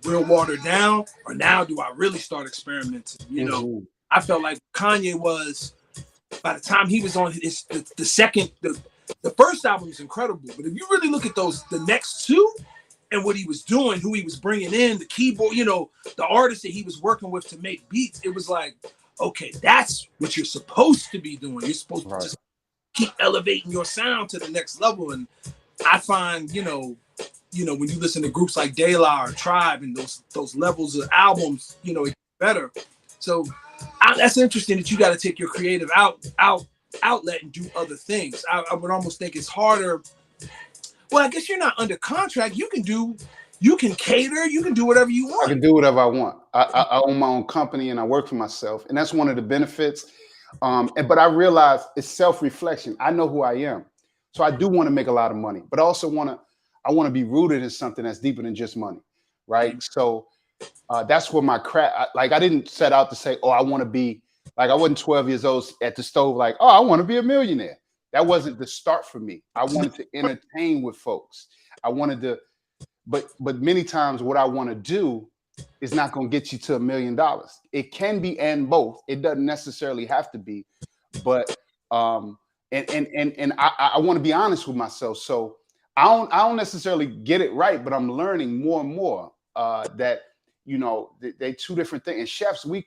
real watered down, or now do I really start experimenting? Mm-hmm. I felt like Kanye was, by the time he was on the first album was incredible, but if you really look at the next two and what he was doing, who he was bringing in, the keyboard, the artists that he was working with to make beats, it was like, okay, that's what you're supposed to be doing. You're supposed to just keep elevating your sound to the next level. And I find, when you listen to groups like Dail or Tribe and those levels of albums, it gets better. So that's interesting that you got to take your creative outlet and do other things. I would almost think it's harder. Well, I guess you're not under contract. You can cater, you can do whatever you want. I can do whatever I want. I own my own company and I work for myself. And that's one of the benefits. But I realize it's self-reflection. I know who I am. So I do want to make a lot of money, but I also want to be rooted in something that's deeper than just money. Right. Mm-hmm. So that's where my craft, like I didn't set out to say, oh, I want to be like, I wasn't 12 years old at the stove, like, oh, I want to be a millionaire. That wasn't the start for me. I wanted to entertain with folks. I wanted to, but many times what I want to do is not going to get you to $1 million. It can be and both. It doesn't necessarily have to be, but and I want to be honest with myself. So I don't necessarily get it right, but I'm learning more and more that they two different things. And chefs, we're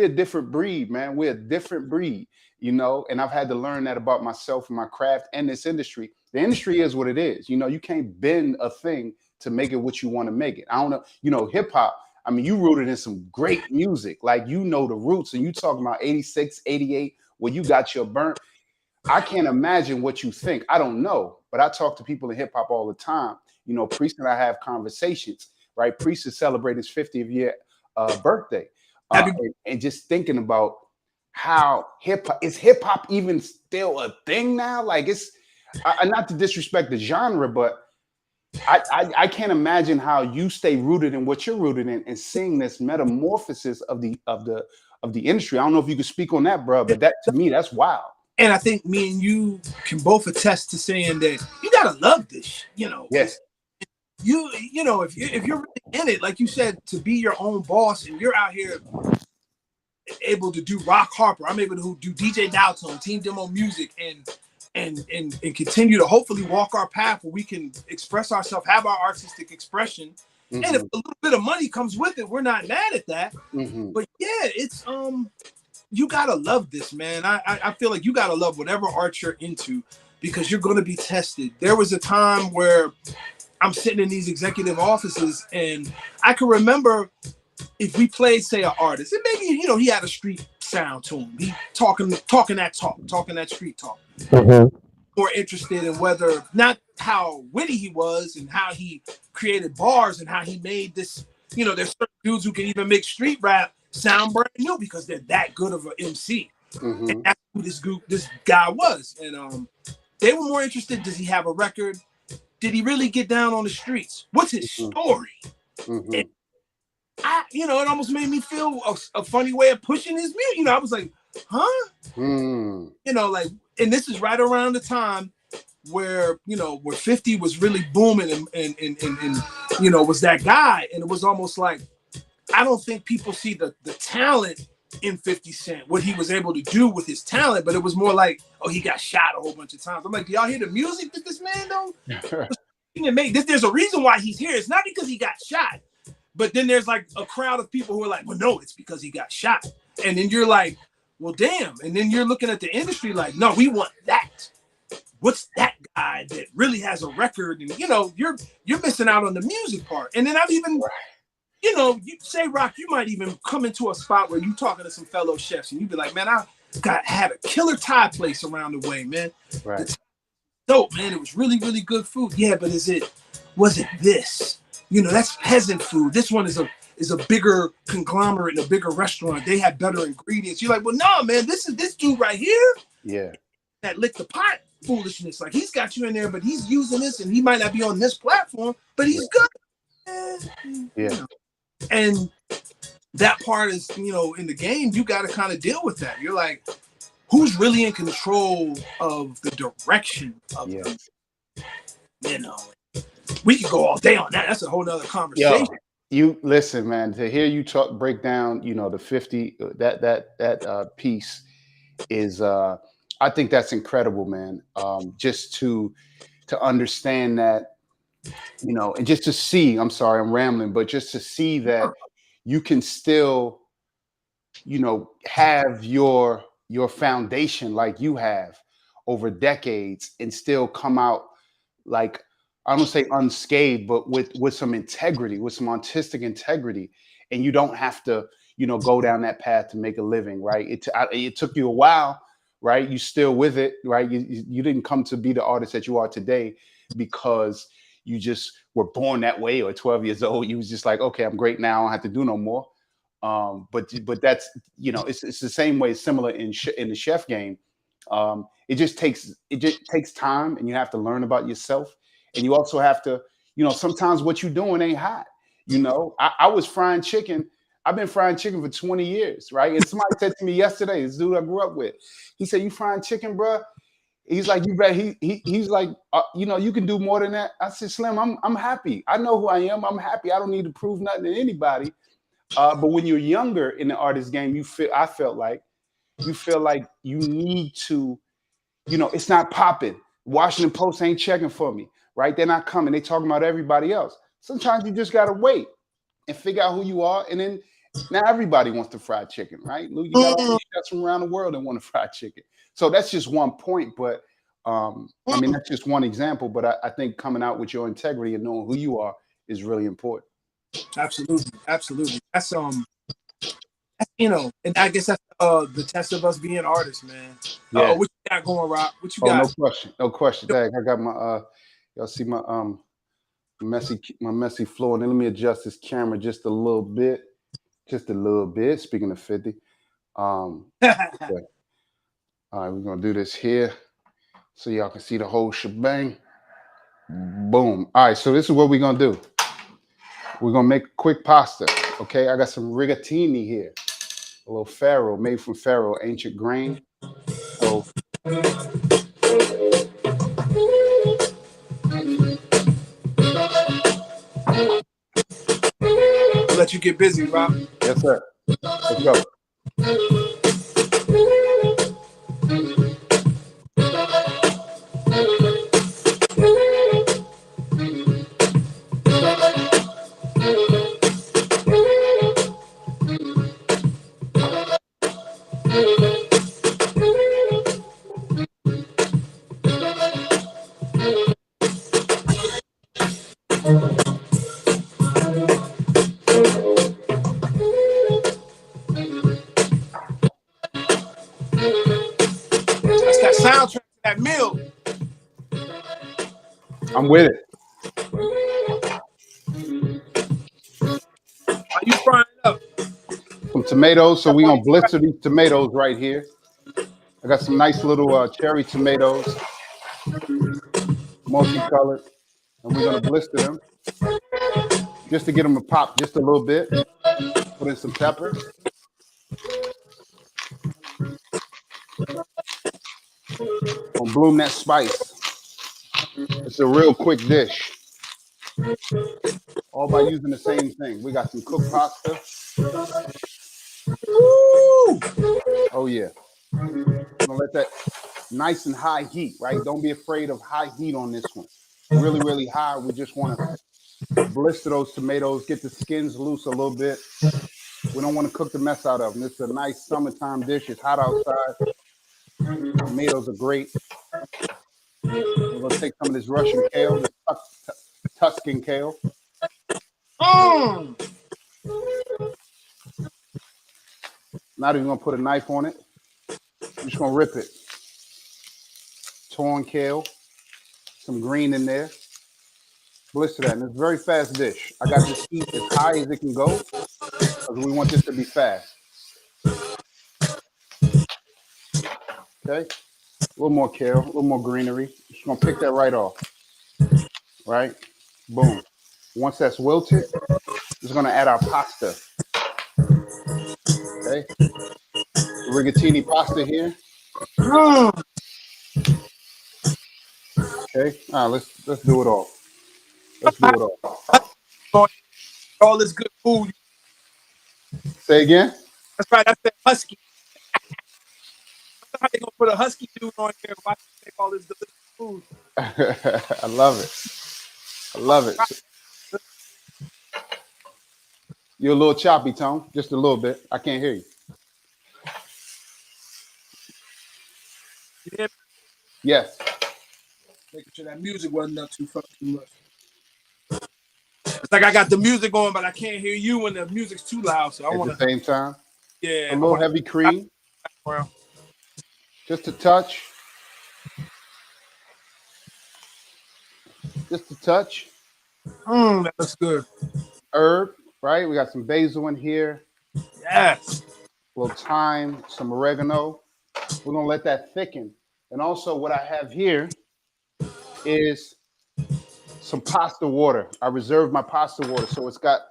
a different breed, man. We're a different breed, and I've had to learn that about myself and my craft and this industry. The industry is what it is. You can't bend a thing to make it what you want to make it. I don't know, hip hop, I mean, you rooted in some great music, like, the roots, and you talking about 86, 88, where you got your burnt. I can't imagine what you think. I don't know, but I talk to people in hip hop all the time. Priest and I have conversations, right? Priest is celebrating his 50th year birthday. And just thinking about how hip hop even still a thing now? Like, it's not to disrespect the genre, but I can't imagine how you stay rooted in what you're rooted in and seeing this metamorphosis of the industry. I don't know if you could speak on that, bro, but that, to me, that's wild. And I think me and you can both attest to saying that you gotta love this, Yes. you know, if you're really in it, like you said, to be your own boss, and you're out here able to do rock Harper, I'm able to do DJ Dalton, Team Demo Music, and continue to hopefully walk our path where we can express ourselves, have our artistic expression. Mm-hmm. And if a little bit of money comes with it, we're not mad at that. Mm-hmm. But yeah, it's you gotta love this, man. I feel like you gotta love whatever art you're into, because you're gonna be tested. There was a time where I'm sitting in these executive offices, and I can remember if we played, say, an artist, and maybe, you know, he had a street sound to him. He talking that street talk. Mm-hmm. More interested in whether, not how witty he was and how he created bars and how he made this, you know, there's certain dudes who can even make street rap sound brand new because they're that good of an MC. Mm-hmm. And that's who this guy was. And they were more interested, does he have a record? Did he really get down on the streets? What's his story? Mm-hmm. And you know, it almost made me feel a funny way of pushing his music. You know, I was like, huh? Mm. You know, like, and this is right around the time where, you know, where 50 was really booming and you know, was that guy. And it was almost like, I don't think people see the talent in 50 Cent, what he was able to do with his talent, but it was more like, oh, he got shot a whole bunch of times. I'm like, do y'all hear the music that this man don't? There's a reason why he's here. It's not because he got shot. But then there's like a crowd of people who are like, well, no, it's because he got shot. And then you're like, well, damn. And then you're looking at the industry like, no, we want that. What's that guy that really has a record? And, you know, you're missing out on the music part. And then I've even, you know, you say, Rock, you might even come into a spot where you're talking to some fellow chefs and you'd be like, man, I had a killer Thai place around the way, man. Right. It's dope, man. It was really, really good food. Yeah, but was it this? You know, that's peasant food. This one is a bigger conglomerate and a bigger restaurant. They have better ingredients. You're like, well, no, man, this is this dude right here. Yeah. That lick the pot foolishness. Like, he's got you in there, but he's using this, and he might not be on this platform, but he's good. Yeah. You know? And that part is, you know, in the game, you got to kind of deal with that. You're like, who's really in control of the direction of them? You know. We could go all day on that. That's a whole nother conversation. Yo, you listen, man, to hear you break down, you know, the 50, that piece is, I think that's incredible, man. Just to understand that, you know, and just to see, I'm sorry, I'm rambling, but just to see that you can still, you know, have your foundation like you have over decades and still come out like, I don't say unscathed, but with some integrity, with some artistic integrity, and you don't have to, you know, go down that path to make a living, right? It took you a while, right? You still with it, right? You didn't come to be the artist that you are today because you just were born that way, or 12 years old. You was just like, okay, I'm great now. I don't have to do no more. But that's, you know, it's the same way, similar in the chef game. It just takes time, and you have to learn about yourself. And you also have to, you know, sometimes what you're doing ain't hot. You know, I was frying chicken. I've been frying chicken for 20 years, right? And somebody said to me yesterday, this dude I grew up with, he said, you frying chicken, bro? He's like, you bet. He's like, you know, you can do more than that. I said, Slim, I'm happy. I know who I am. I'm happy. I don't need to prove nothing to anybody. But when you're younger in the artist game, I felt like you feel like you need to, you know, it's not popping. Washington Post ain't checking for me. Right? They're not coming. They talking about everybody else. Sometimes you just got to wait and figure out who you are. And then now everybody wants to fry chicken, right? You got all these chefs from around the world that want to fry chicken. So that's just one point. But I mean, that's just one example. But I think coming out with your integrity and knowing who you are is really important. Absolutely. Absolutely. That's, you know, and I guess that's the test of us being artists, man. Yeah. What you got going, Rob? What you got? No question. Dang, I got my y'all see my messy floor. And then let me adjust this camera just a little bit. Speaking of 50. Okay. All right, we're gonna do this here so y'all can see the whole shebang. Boom. All right, so this is what we're gonna do. We're gonna make quick pasta. Okay, I got some rigatoni here. A little farro, made from farro, ancient grain. So let you get busy, Rob. Yes, sir. Let's go. That's that soundtrack to that meal. I'm with it. Are you frying it up? Some tomatoes. So we're going to blister these tomatoes right here. I got some nice little cherry tomatoes, multicolored, and we're going to blister them just to get them to pop just a little bit. Put in some pepper. Gonna bloom that spice. It's a real quick dish. All by using the same thing. We got some cooked pasta. Woo! Oh yeah. I'm gonna let that nice and high heat, right? Don't be afraid of high heat on this one. Really, really high. We just want to blister those tomatoes, get the skins loose a little bit. We don't want to cook the mess out of them. This is a nice summertime dish. It's hot outside. Tomatoes are great. We're gonna take some of this Russian kale, this Tuscan kale. Mm. Not even gonna put a knife on it. I'm just gonna rip it. Torn kale, some green in there. Blister that, and it's a very fast dish. I got this heat as high as it can go because we want this to be fast. Okay, a little more kale, a little more greenery. Just gonna pick that right off. Right, boom. Once that's wilted, just gonna add our pasta. Okay, rigatini pasta here. Mm. Okay, all right, let's do it all. Let's do it all. All this good food. Say again. That's right. I said husky. How they gonna put a husky dude on here? Why take all this delicious food? I love it. I love it. You're a little choppy, Tone. Just a little bit. I can't hear you. You hear me? Yes. Making sure that music wasn't up too fucking much. It's like I got the music on, but I can't hear you when the music's too loud. So I want At the same time. Yeah. A little heavy cream. Just a touch. Just a touch. That looks good. Herb, right? We got some basil in here. Yes. A little thyme, some oregano. We're gonna let that thicken. And also what I have here is some pasta water. I reserved my pasta water. So it's got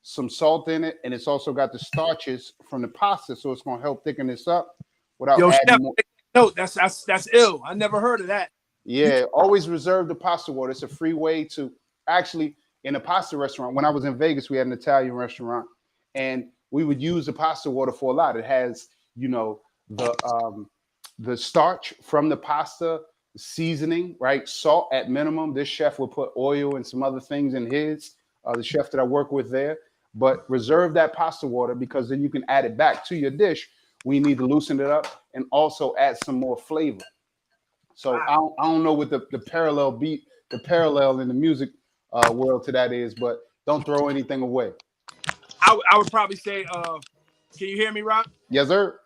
some salt in it, and it's also got the starches from the pasta. So it's gonna help thicken this up without adding Chef, more. No, that's ill. I never heard of that. Yeah, always reserve the pasta water. It's a free way to actually, in a pasta restaurant, when I was in Vegas, we had an Italian restaurant, and we would use the pasta water for a lot. It has, you know, the starch from the pasta, seasoning, right? Salt at minimum. This chef will put oil and some other things in his, the chef that I work with there. But reserve that pasta water because then you can add it back to your dish. We need to loosen it up and also add some more flavor. So I don't know what the parallel in the music world to that is, but don't throw anything away. I would probably say, can you hear me, Rob? Yes, sir.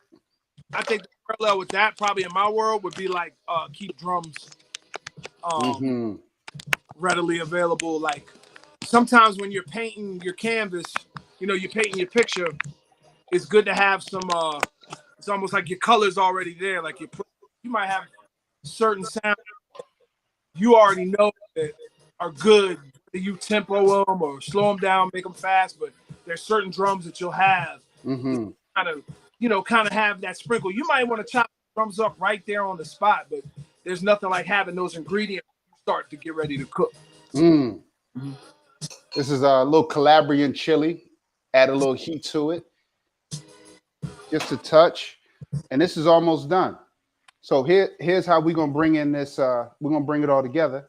I think the parallel with that probably in my world would be like keep drums readily available. Like sometimes when you're painting your canvas, you know, you're painting your picture, it's good to have some it's almost like your colors already there. Like you might have certain sounds you already know that are good. You tempo them or slow them down, make them fast, but there's certain drums that you'll have kind of have that sprinkle. You might want to chop drums up right there on the spot, but there's nothing like having those ingredients start to get ready to cook. This is a little Calabrian chili. Add a little heat to it, just a touch, and this is almost done. So here's how we're gonna bring in this. We're gonna bring it all together,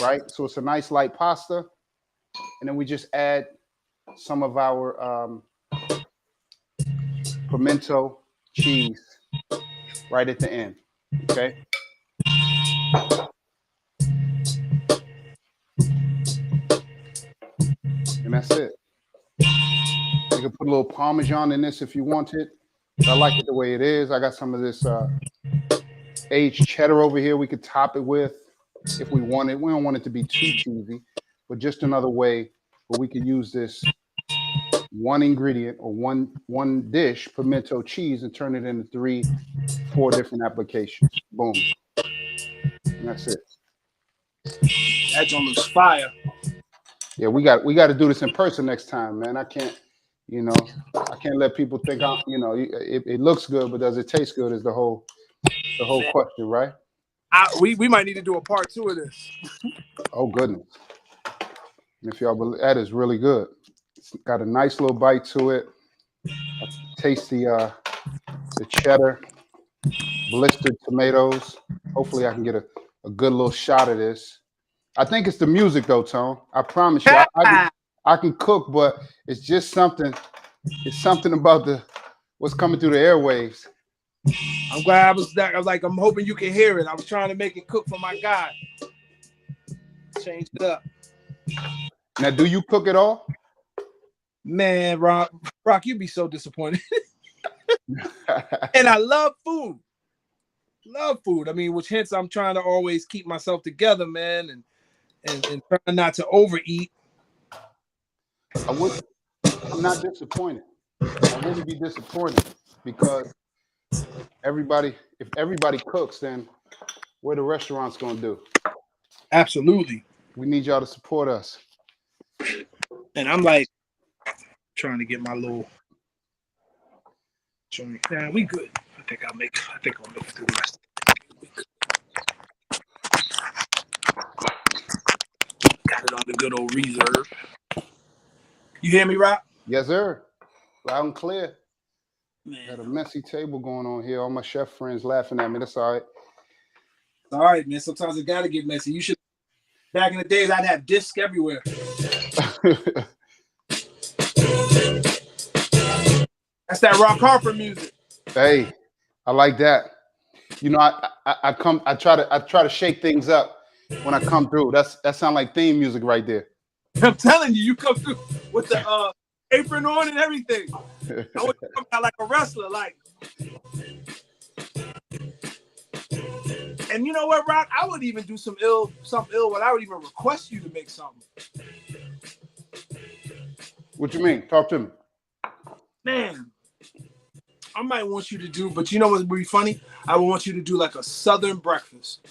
right? So it's a nice light pasta, and then we just add some of our pimento cheese right at the end. Okay. And that's it. You can put a little Parmesan in this if you want it. I like it the way it is. I got some of this aged cheddar over here we could top it with if we want it. We don't want it to be too cheesy, but just another way where we could use this one ingredient or one dish, pimento cheese, and turn it into 3, 4 different applications. Boom. And that's it. That joint looks fire. Yeah, we got to do this in person next time, man. I can't, I can't let people think it looks good, but does it taste good is the whole question, right? We might need to do a part 2 of this. Oh goodness. And if y'all believe, that is really good. It's got a nice little bite to it. I taste the cheddar, blistered tomatoes. Hopefully I can get a good little shot of this. I think it's the music though, Tone. I promise you. I can cook, but it's just something. It's something about what's coming through the airwaves. I'm glad I was like, I'm hoping you can hear it. I was trying to make it cook for my guy. Change it up. Now, do you cook at all? Man, Rock, you'd be so disappointed. And I love food. Love food. I mean, which hence I'm trying to always keep myself together, man, and try not to overeat. I'm not disappointed. I wouldn't be disappointed because if everybody cooks, then what are the restaurants gonna do? Absolutely. We need y'all to support us. And I'm like trying to get my little joint. Nah, we good. I think I'll make it through the rest. Got it on the good old reserve. You hear me, Rock? Yes, sir. Loud and clear. Man. Got a messy table going on here. All my chef friends laughing at me. That's all right. All right, man. Sometimes it gotta get messy. You should. Back in the days, I'd have discs everywhere. That's that Rock Harper music. Hey, I like that. I try to shake things up when I come through. That sounds like theme music right there. I'm telling you, you come through with the apron on and everything. I want you to come out like a wrestler, like. And you know what, Rock? I would even do something ill, but I would even request you to make something. What you mean? Talk to me. Man, I might want you to do, but you know what would be funny? I would want you to do like a Southern breakfast.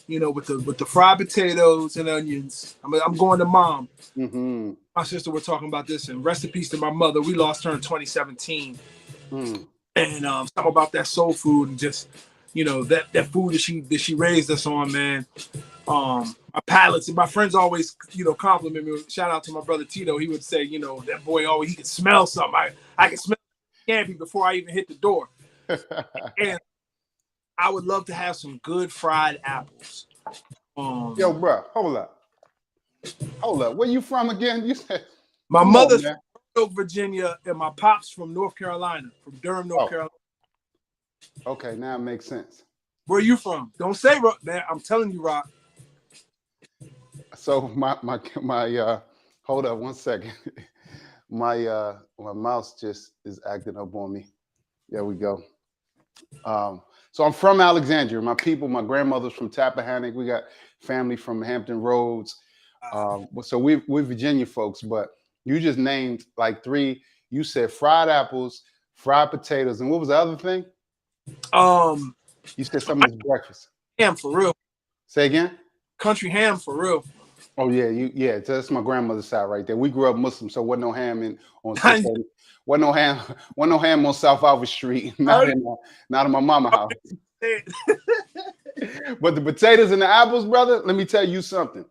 You know, with the fried potatoes and onions. I'm going to Mom. Mm-hmm. My sister were talking about this, and rest in peace to my mother. We lost her in 2017. And something about that soul food and just, that food that she raised us on, man. Our palates, and my friends always, compliment me. Shout out to my brother Tito. He would say, that boy always, he could smell something. I can smell scampi before I even hit the door. And I would love to have some good fried apples. Yo, bro, hold up. Where you from again? You said my mother's from Roanoke, Virginia, and my pops from North Carolina, from Durham, North Carolina. Okay, now it makes sense. Where are you from? Don't say, man. I'm telling you, Rock. So my hold up 1 second. My mouse just is acting up on me. There we go. So I'm from Alexandria. My grandmother's from Tappahannock. We got family from Hampton Roads. So we're Virginia folks, but you just named like 3. You said fried apples, fried potatoes, and what was the other thing? You said something as breakfast. Ham for real. Say again? Country ham for real. Oh yeah, that's my grandmother's side right there. We grew up Muslim, so wasn't no ham on 680. Wasn't no ham on South Albert Street. Not in my mama's house. But the potatoes and the apples, brother, let me tell you something.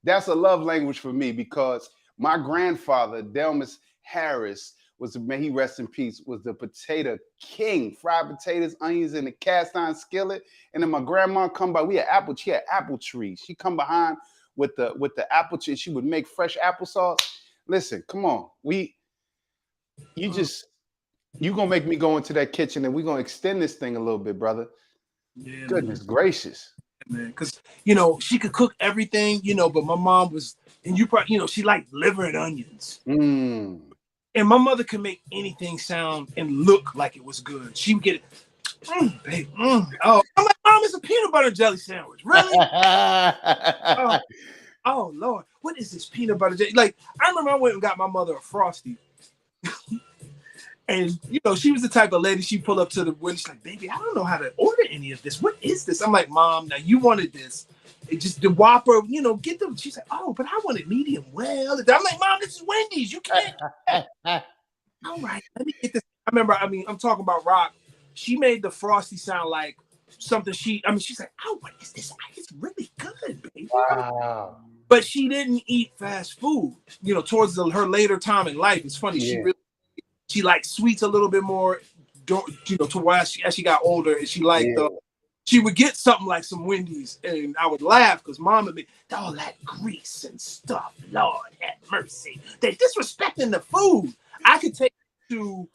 that's a love language for me because my grandfather, Delmus Harris, was the man, he rest in peace, was the potato king. Fried potatoes, onions in the cast iron skillet. And then my grandma come by, she had apple trees. She come behind with the apple tree. She would make fresh applesauce. Listen, come on. You gonna make me go into that kitchen and we're gonna extend this thing a little bit, brother. Yeah, Goodness gracious. man. Because she could cook everything, but my mom was, and you probably, she liked liver and onions. And my mother could make anything sound and look like it was good. She would get it, babe. Oh, I'm like, Mom, it's a peanut butter jelly sandwich. Really? oh, Lord, what is this peanut butter jelly? Like, I remember I went and got my mother a Frosty. And, she was the type of lady, she'd pull up to the window. She's like, baby, I don't know how to order any of this. What is this? I'm like, Mom, now you wanted this. It just the Whopper, get them. She's like, oh, but I want it medium well. I'm like, Mom, this is Wendy's. You can't. All right, let me get this. I'm talking about Rock. She made the Frosty sound like something she's like, oh, what is this? It's really good, baby. Wow. But she didn't eat fast food, towards her later time in life. It's funny. Yeah. She liked sweets a little bit more, to where as she got older, and she liked she would get something like some Wendy's, and I would laugh because Mom would be all that grease and stuff. Lord have mercy. They're disrespecting the food. I could take her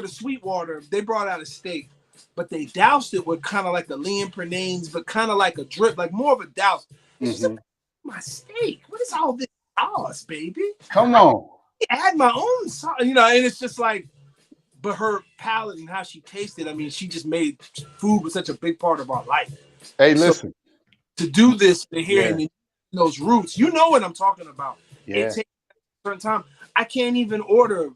to Sweetwater. They brought out a steak, but they doused it with kind of like the lean pernines, but kind of like a drip, like more of a douse. She said, my steak. What is all this sauce, baby? Come on. I had my own sauce, and it's just like, but her palate and how she tasted, she just made food was such a big part of our life. Hey, listen. To do this, to hearing those roots, you know what I'm talking about. Yeah. It takes a certain time. I can't even order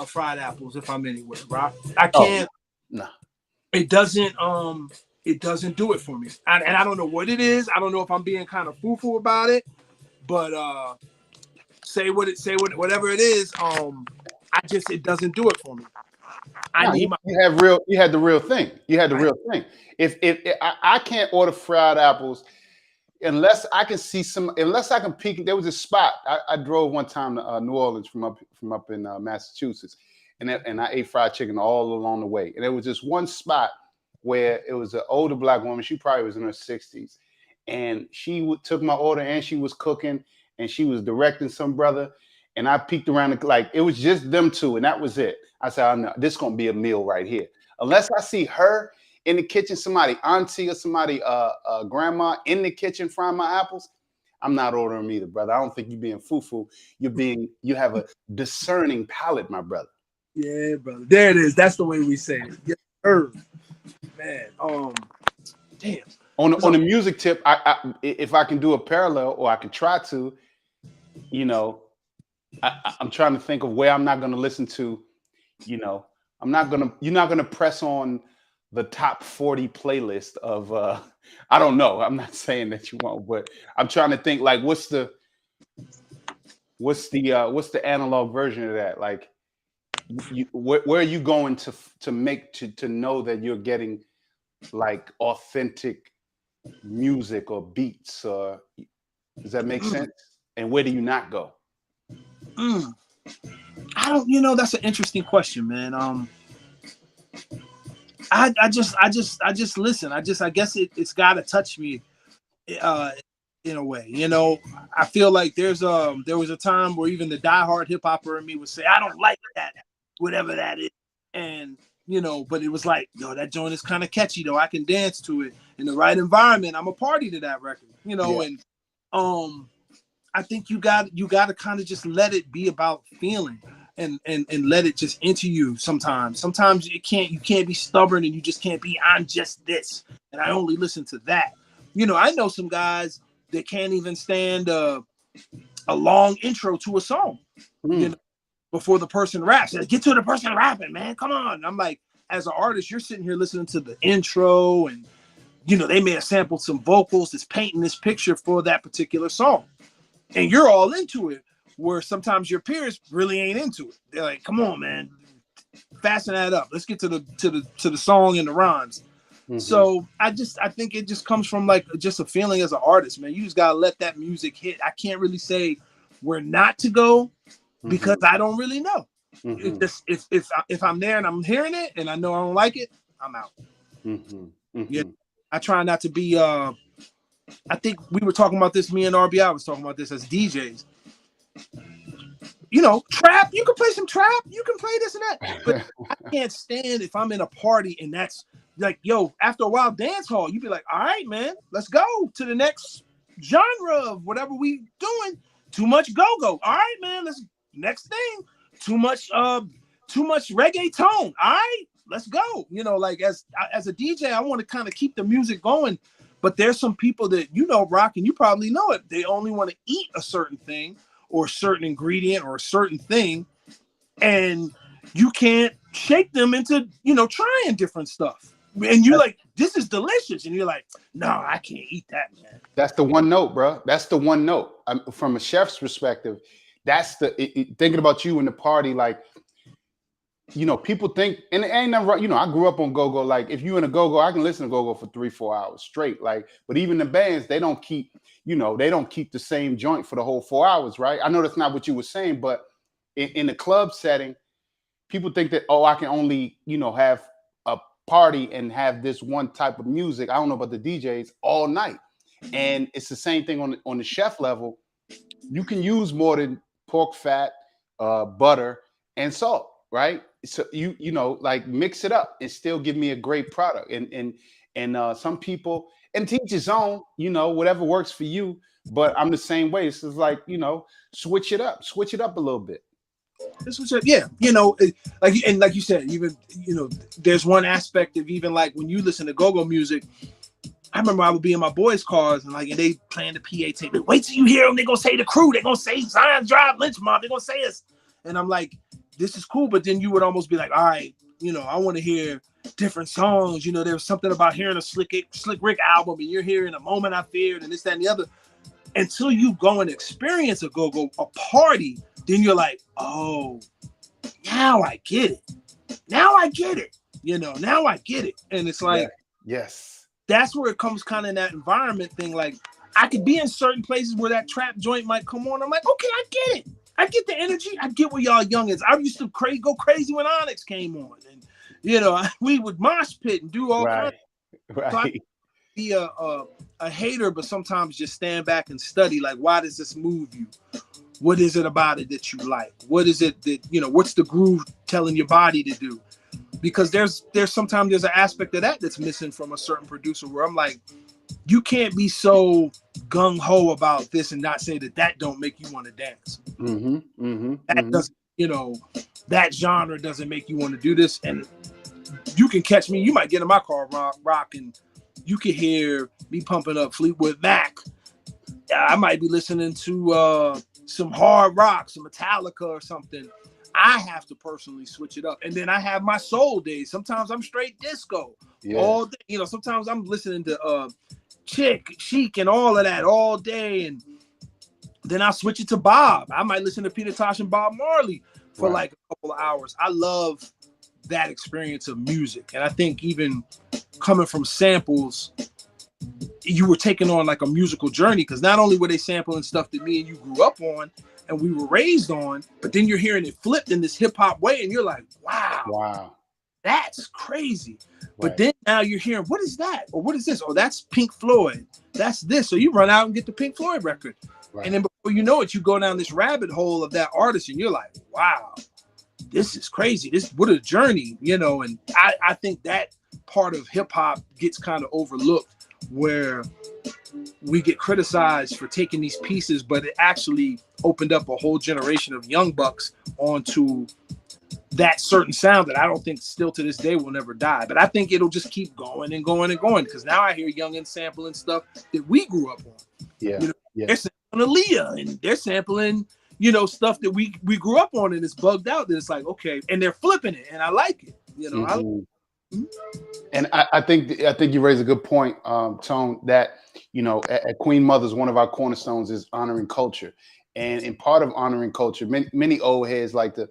fried apples if I'm anywhere, right? I can't. No. It doesn't do it for me. And I don't know what it is. I don't know if I'm being kind of foo-foo about it, but whatever it is, it doesn't do it for me. You had the real thing. You had the real thing. If I can't order fried apples unless I can see unless I can peek. There was a spot I drove one time to New Orleans from up in Massachusetts, and I ate fried chicken all along the way. And there was this one spot where it was an older Black woman. She probably was in her 60s, and she took my order and she was cooking and she was directing some brother. And I peeked around, like it was just them two, and that was it. I said, oh, no, this is gonna be a meal right here. Unless I see her in the kitchen, somebody auntie or somebody grandma in the kitchen frying my apples, I'm not ordering either, brother. I don't think you're being foo-foo. You have a discerning palate, my brother. Yeah, brother. There it is. That's the way we say it. Yes, sir. Man, damn. On the music tip, if I can do a parallel, or I can try to, I'm trying to think of where I'm not going to listen to, you're not going to press on the top 40 playlist of, I don't know. I'm not saying that you won't, but I'm trying to think like, what's the analog version of that? Like, where are you going to know that you're getting like authentic music or beats? Does that make sense? And where do you not go? I don't, that's an interesting question, man. I just listen. I guess it's got to touch me, in a way. I feel like there was a time where even the diehard hip hopper in me would say, I don't like that, whatever that is. And, but it was like, that joint is kind of catchy though. I can dance to it in the right environment. I'm a party to that record, and, I think you got to kind of just let it be about feeling and let it just into you sometimes. Sometimes you can't be stubborn and you just can't be, I'm just this and I only listen to that. I know some guys that can't even stand a long intro to a song before the person raps. Get to the person rapping, man. Come on. I'm like, as an artist, you're sitting here listening to the intro and they may have sampled some vocals that's painting this picture for that particular song. And you're all into it, where sometimes your peers really ain't into it. They're like, "Come on, man, fasten that up. Let's get to the song and the rhymes." So I think it just comes from like just a feeling as an artist, man. You just gotta let that music hit. I can't really say where not to go because I don't really know. It just if I'm there and I'm hearing it and I know I don't like it, I'm out. Yeah, I try not to be. I think we were talking about this. Me and RBI was talking about this as DJs. You know, trap. You can play some trap. You can play this and that. But I can't stand if I'm in a party and that's like, yo, after a while, dance hall. You be like, all right, man, let's go to the next genre of whatever we doing. Too much go-go. All right, man, let's next thing. Too much reggae tone. All right, let's go. You know, like as a DJ, I want to kind of keep the music going. But there's some people that, you know, Rock, and you probably know it. They only want to eat a certain thing or a certain ingredient or a certain thing. And you can't shake them into, you know, trying different stuff. And you're like, this is delicious. And you're like, no, I can't eat that, man. That's the one note, bro. That's the one note. From a chef's perspective, that's thinking about you in the party, like, you know, people think, and it ain't nothing, you know, I grew up on go-go. Like, if you in a go-go, I can listen to go-go for 3-4 hours straight. Like, but even the bands, they don't keep the same joint for the whole 4 hours, right? I know that's not what you were saying, but in the club setting, people think that, oh, I can only, you know, have a party and have this one type of music. I don't know about the DJs all night. And it's the same thing on the chef level. You can use more than pork fat, butter, and salt, right? So you know, like, mix it up and still give me a great product. And some people, and to each his own, you know, whatever works for you. But I'm the same way. It's just like, you know, switch it up a little bit. This was yeah, you know, like you said, even, you know, there's one aspect of even like when you listen to go-go music. I remember I would be in my boys' cars and like, and they playing the PA tape. Wait till you hear them. They're gonna say the crew. They're gonna say Zion Drive, Lynch Mob. They're gonna say us. And I'm like, this is cool. But then you would almost be like, all right, you know, I want to hear different songs. You know, there's something about hearing a Slick Rick album and you're hearing A Moment I Feared and this, that, and the other. Until you go and experience a party, then you're like, oh, now I get it. Now I get it. You know, now I get it. And it's like, yes, that's where it comes kind of in that environment thing. Like, I could be in certain places where that trap joint might come on. I'm like, okay, I get it. I get the energy. I get where y'all youngins. I used to go crazy when Onyx came on, and you know, we would mosh pit and do all kinds. Right. So I be a hater, but sometimes just stand back and study. Like, why does this move you? What is it about it that you like? What is it that, you know? What's the groove telling your body to do? Because there's sometimes there's an aspect of that that's missing from a certain producer where I'm like, you can't be so gung-ho about this and not say that don't make you want to dance. That doesn't, you know, that genre doesn't make you want to do this. And you can catch me, you might get in my car, rock, and you can hear me pumping up Fleetwood Mac. I might be listening to some hard rock, some Metallica or something. I have to personally switch it up. And then I have my soul days. Sometimes I'm straight disco all day. You know, sometimes I'm listening to Chic and all of that all day. And then I'll switch it to Bob. I might listen to Peter Tosh and Bob Marley for like a couple of hours. I love that experience of music. And I think even coming from samples, you were taking on like a musical journey, because not only were they sampling stuff that me and you grew up on and we were raised on, but then you're hearing it flipped in this hip hop way and you're like, wow, that's crazy. But then now you're hearing, what is that? Or what is this? Oh, that's Pink Floyd. That's this. So you run out and get the Pink Floyd record. And then before you know it, you go down this rabbit hole of that artist and you're like, wow, this is crazy. What a journey, you know? And I think that part of hip hop gets kind of overlooked, where we get criticized for taking these pieces, but it actually opened up a whole generation of young bucks onto that certain sound that I don't think still to this day will never die. But I think it'll just keep going and going and going, because now I hear youngins sampling stuff that we grew up on. You know, they're sampling Aaliyah and they're sampling, you know, stuff that we grew up on, and it's bugged out that it's like, okay, and they're flipping it and I like it, you know. And I think you raise a good point, Tone, that, you know, at Queen Mother's, one of our cornerstones is honoring culture. And in part of honoring culture, many old heads like to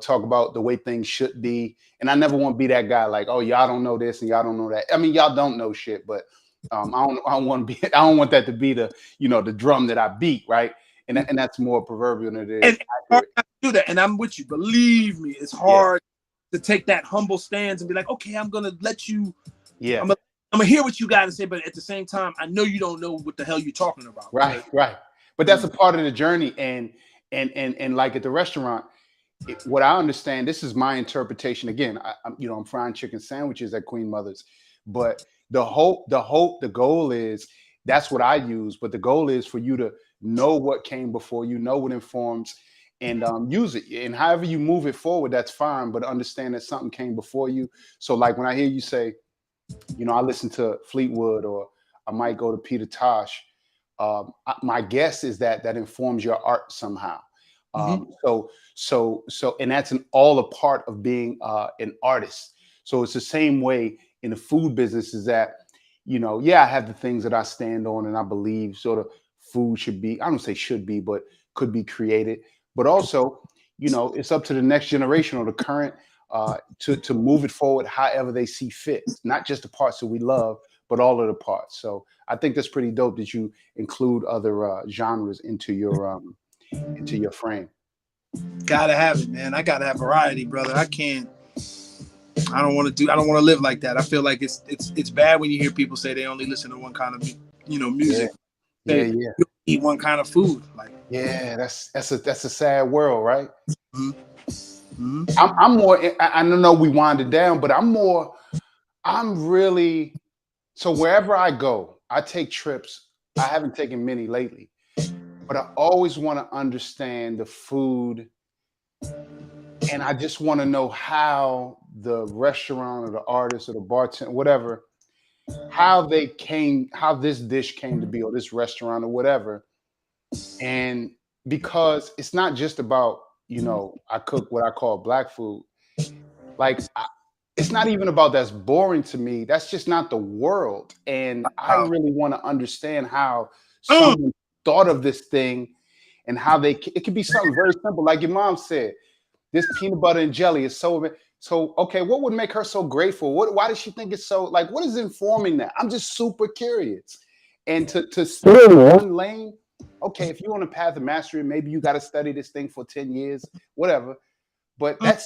talk about the way things should be. And I never want to be that guy like, oh, y'all don't know this and y'all don't know that. I mean, y'all don't know shit, but I don't want to be. I don't want that to be the the drum that I beat, right? And that's more proverbial than it is And accurate. hard to do that. And I'm with you. Believe me, it's hard to take that humble stance and be like, okay, I'm gonna let you. Yeah. I'm gonna hear what you got to say, but at the same time, I know you don't know what the hell you're talking about. Right. But that's a part of the journey. And like at the restaurant, what I understand, this is my interpretation. Again, I'm frying chicken sandwiches at Queen Mother's, but the goal is that's what I use. But the goal is for you to know what came before you, know what informs, and use it. And however you move it forward, that's fine. But understand that something came before you. So like when I hear you say, I listen to Fleetwood, or I might go to Peter Tosh. My guess is that informs your art somehow. So, and that's all a part of being an artist. So it's the same way in the food business, is that, I have the things that I stand on and I believe sort of food should be, I don't say should be, but could be created. But also, it's up to the next generation or the current to move it forward however they see fit. Not just the parts that we love, but all of the parts. So I think that's pretty dope that you include other genres into your frame. Gotta have it, man. I gotta have variety, brother. I don't want to live like that. I feel like it's bad when you hear people say they only listen to one kind of music. Yeah. You eat one kind of food. Like, that's a sad world, right? Mm-hmm. I'm more. I don't know we wind it down, but I'm really. So wherever I go, I take trips. I haven't taken many lately, but I always want to understand the food, and I just want to know how the restaurant or the artist or the bartender, whatever, how this dish came to be, or this restaurant or whatever. And because it's not just about, I cook what I call black food. Like, it's not even about that's boring to me. That's just not the world. And I really want to understand how someone thought of this thing and how it could be something very simple. Like your mom said, this peanut butter and jelly is so okay, what would make her so grateful? Why does she think it's so, like, what is informing that? I'm just super curious. And to stay in one lane, okay, if you're on a path of mastery, maybe you got to study this thing for 10 years, whatever. But that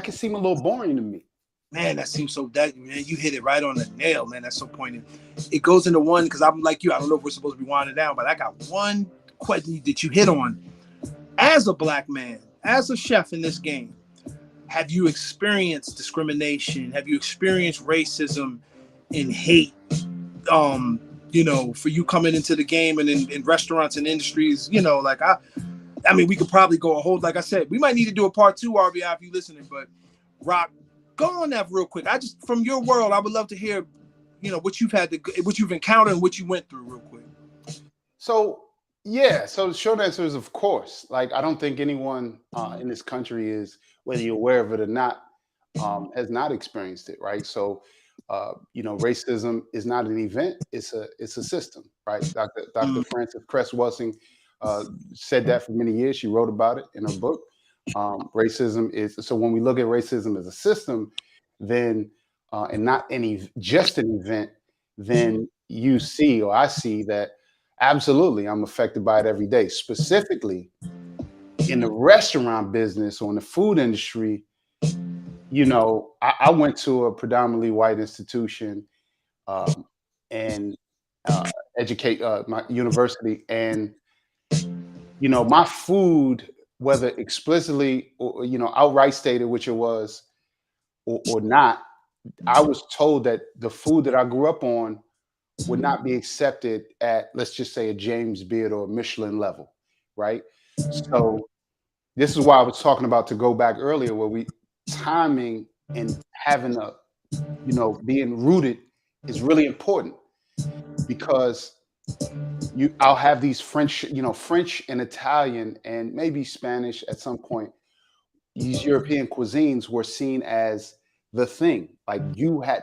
can seem a little boring to me. Man, you hit it right on the nail, man. That's so poignant. It goes into one, because I'm like you. I don't know if we're supposed to be winding down, but I got one question that you hit on. As a black man, as a chef in this game, have you experienced discrimination? Have you experienced racism and hate? For you coming into the game and in restaurants and industries, like I mean, we could probably go a whole, like I said, we might need to do a part 2, RBI, if you listening, but Rock, go on that real quick. From your world, I would love to hear, what you've encountered and what you went through real quick. So the short answer is, of course. Like, I don't think anyone in this country is, whether you're aware of it or not, has not experienced it, right? So, racism is not an event; it's a system, right? Dr. Frances Cress Welsing said that for many years. She wrote about it in her book. Racism is, so when we look at racism as a system, then and not just an event, then you see, or I see, that absolutely I'm affected by it every day. Specifically in the restaurant business or in the food industry, I went to a predominantly white institution and educate my university, and my food, whether explicitly or outright stated, which it was, or not, I was told that the food that I grew up on would not be accepted at, let's just say, a James Beard or Michelin level, right? So this is why I was talking about, to go back earlier, where timing and having being rooted is really important, because I'll have these French and Italian and maybe Spanish at some point. These European cuisines were seen as the thing. Like,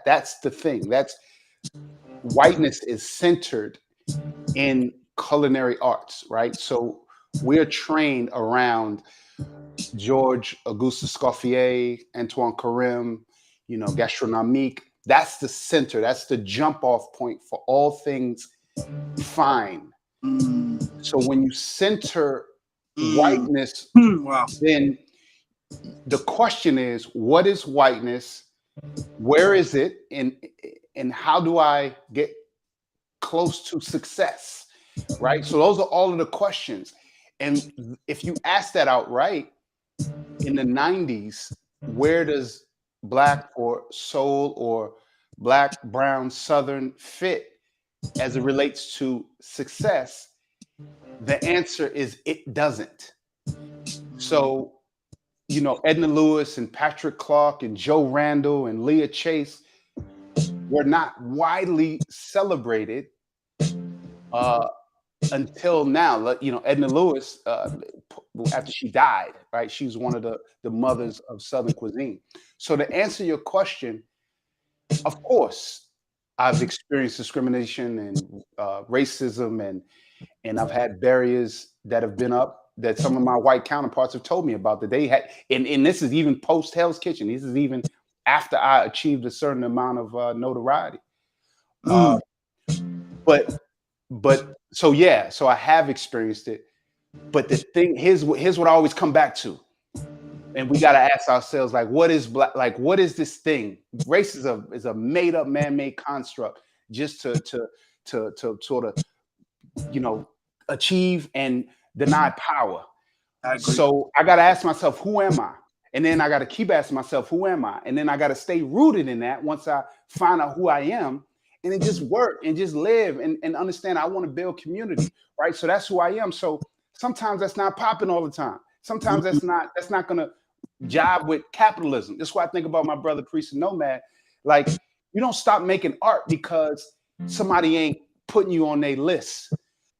that's the thing. Whiteness is centered in culinary arts, right? So we're trained around George Auguste Escoffier, Antoine Carême, gastronomique. That's the center. That's the jump off point for all things fine. So when you center whiteness, Wow. then the question is, what is whiteness? Where is it? And how do I get close to success? Right? So those are all of the questions. And if you ask that outright, in the 90s, where does Black or soul or Black, brown, Southern fit as it relates to success? The answer is it doesn't. So, Edna Lewis and Patrick Clark and Joe Randall and Leah Chase were not widely celebrated until now. Edna Lewis, after she died, right? She was one of the mothers of Southern cuisine. So to answer your question, of course, I've experienced discrimination and racism, and I've had barriers that have been up that some of my white counterparts have told me about that they had. And this is even post Hell's Kitchen. This is even after I achieved a certain amount of notoriety. But so I have experienced it. But the thing, here's what I always come back to. And we got to ask ourselves, like, what is Black? Like, what is this thing? Racism is a made up, man-made construct just to sort of, achieve and deny power. So I got to ask myself, who am I? And then I got to keep asking myself, who am I? And then I got to stay rooted in that once I find out who I am, and then just work and just live and understand I want to build community, right? So that's who I am. So sometimes that's not popping all the time. Sometimes that's not going to jive with capitalism. That's why I think about my brother, Priest and Nomad. Like, you don't stop making art because somebody ain't putting you on their list.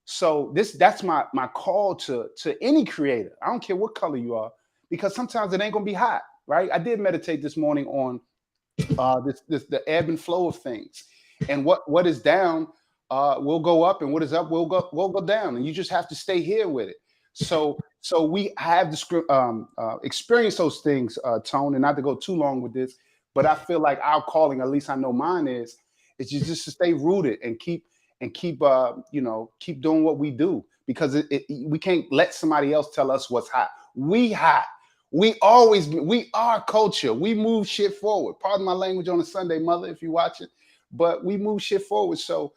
So that's my call to any creator. I don't care what color you are, because sometimes it ain't gonna be hot, right? I did meditate this morning on the ebb and flow of things, and what is down will go up, and what is up will go down, and you just have to stay here with it. So we have experienced those things, Tone, and not to go too long with this, but I feel like our calling, at least I know mine is just to stay rooted and keep doing what we do, because we can't let somebody else tell us what's hot. We hot. We are culture. We move shit forward. Pardon my language on a Sunday, mother, if you watch it, but we move shit forward. So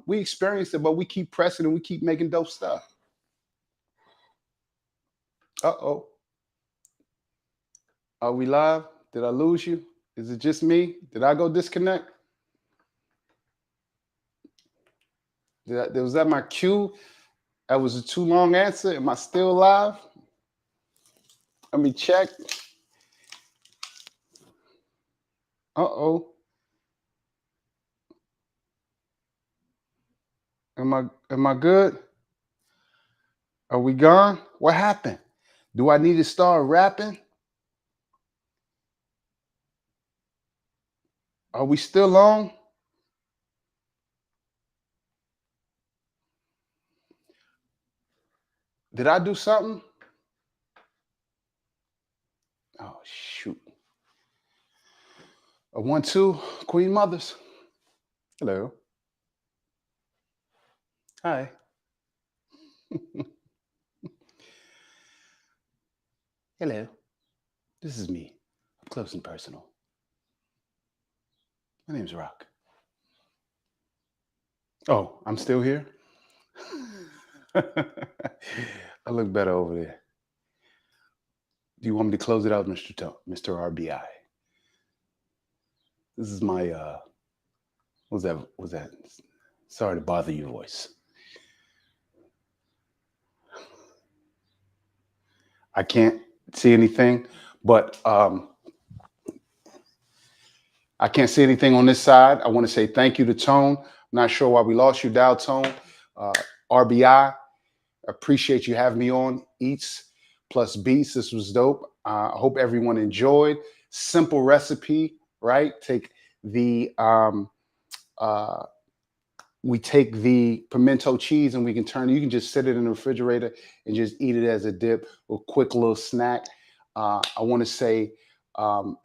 we experienced it, but we keep pressing and we keep making dope stuff. Uh-oh. Are we live? Did I lose you? Is it just me? Did I go disconnect? Was that my cue? That was a too long answer. Am I still live? Let me check. Uh-oh. Am I good? Are we gone? What happened? Do I need to start rapping? Are we still on? Did I do something? Oh, shoot. A 1, 2, Queen Mothers. Hello. Hi. Hello. This is me, up close and personal. My name's Rock. Oh, I'm still here? I look better over there. Do you want me to close it out, Mr. RBI? This is my what's that? Sorry to bother your voice. I can't see anything, but I can't see anything on this side. I want to say thank you to Tone. I'm not sure why we lost you, Dail Tone. RBI, appreciate you having me on. Eats+Beats, this was dope. I hope everyone enjoyed. Simple recipe, right? Take the We take the pimento cheese and we can turn it. You can just sit it in the refrigerator and just eat it as a dip or quick little snack. I want to say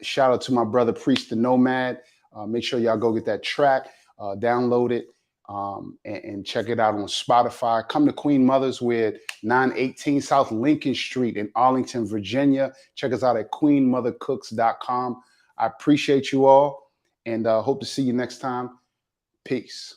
shout out to my brother Priest the Nomad. Make sure y'all go get that track, download it, and check it out on Spotify. Come to Queen Mother's. We're at 918 South Lincoln Street in Arlington, Virginia. Check us out at queenmothercooks.com. I appreciate you all and hope to see you next time. Peace.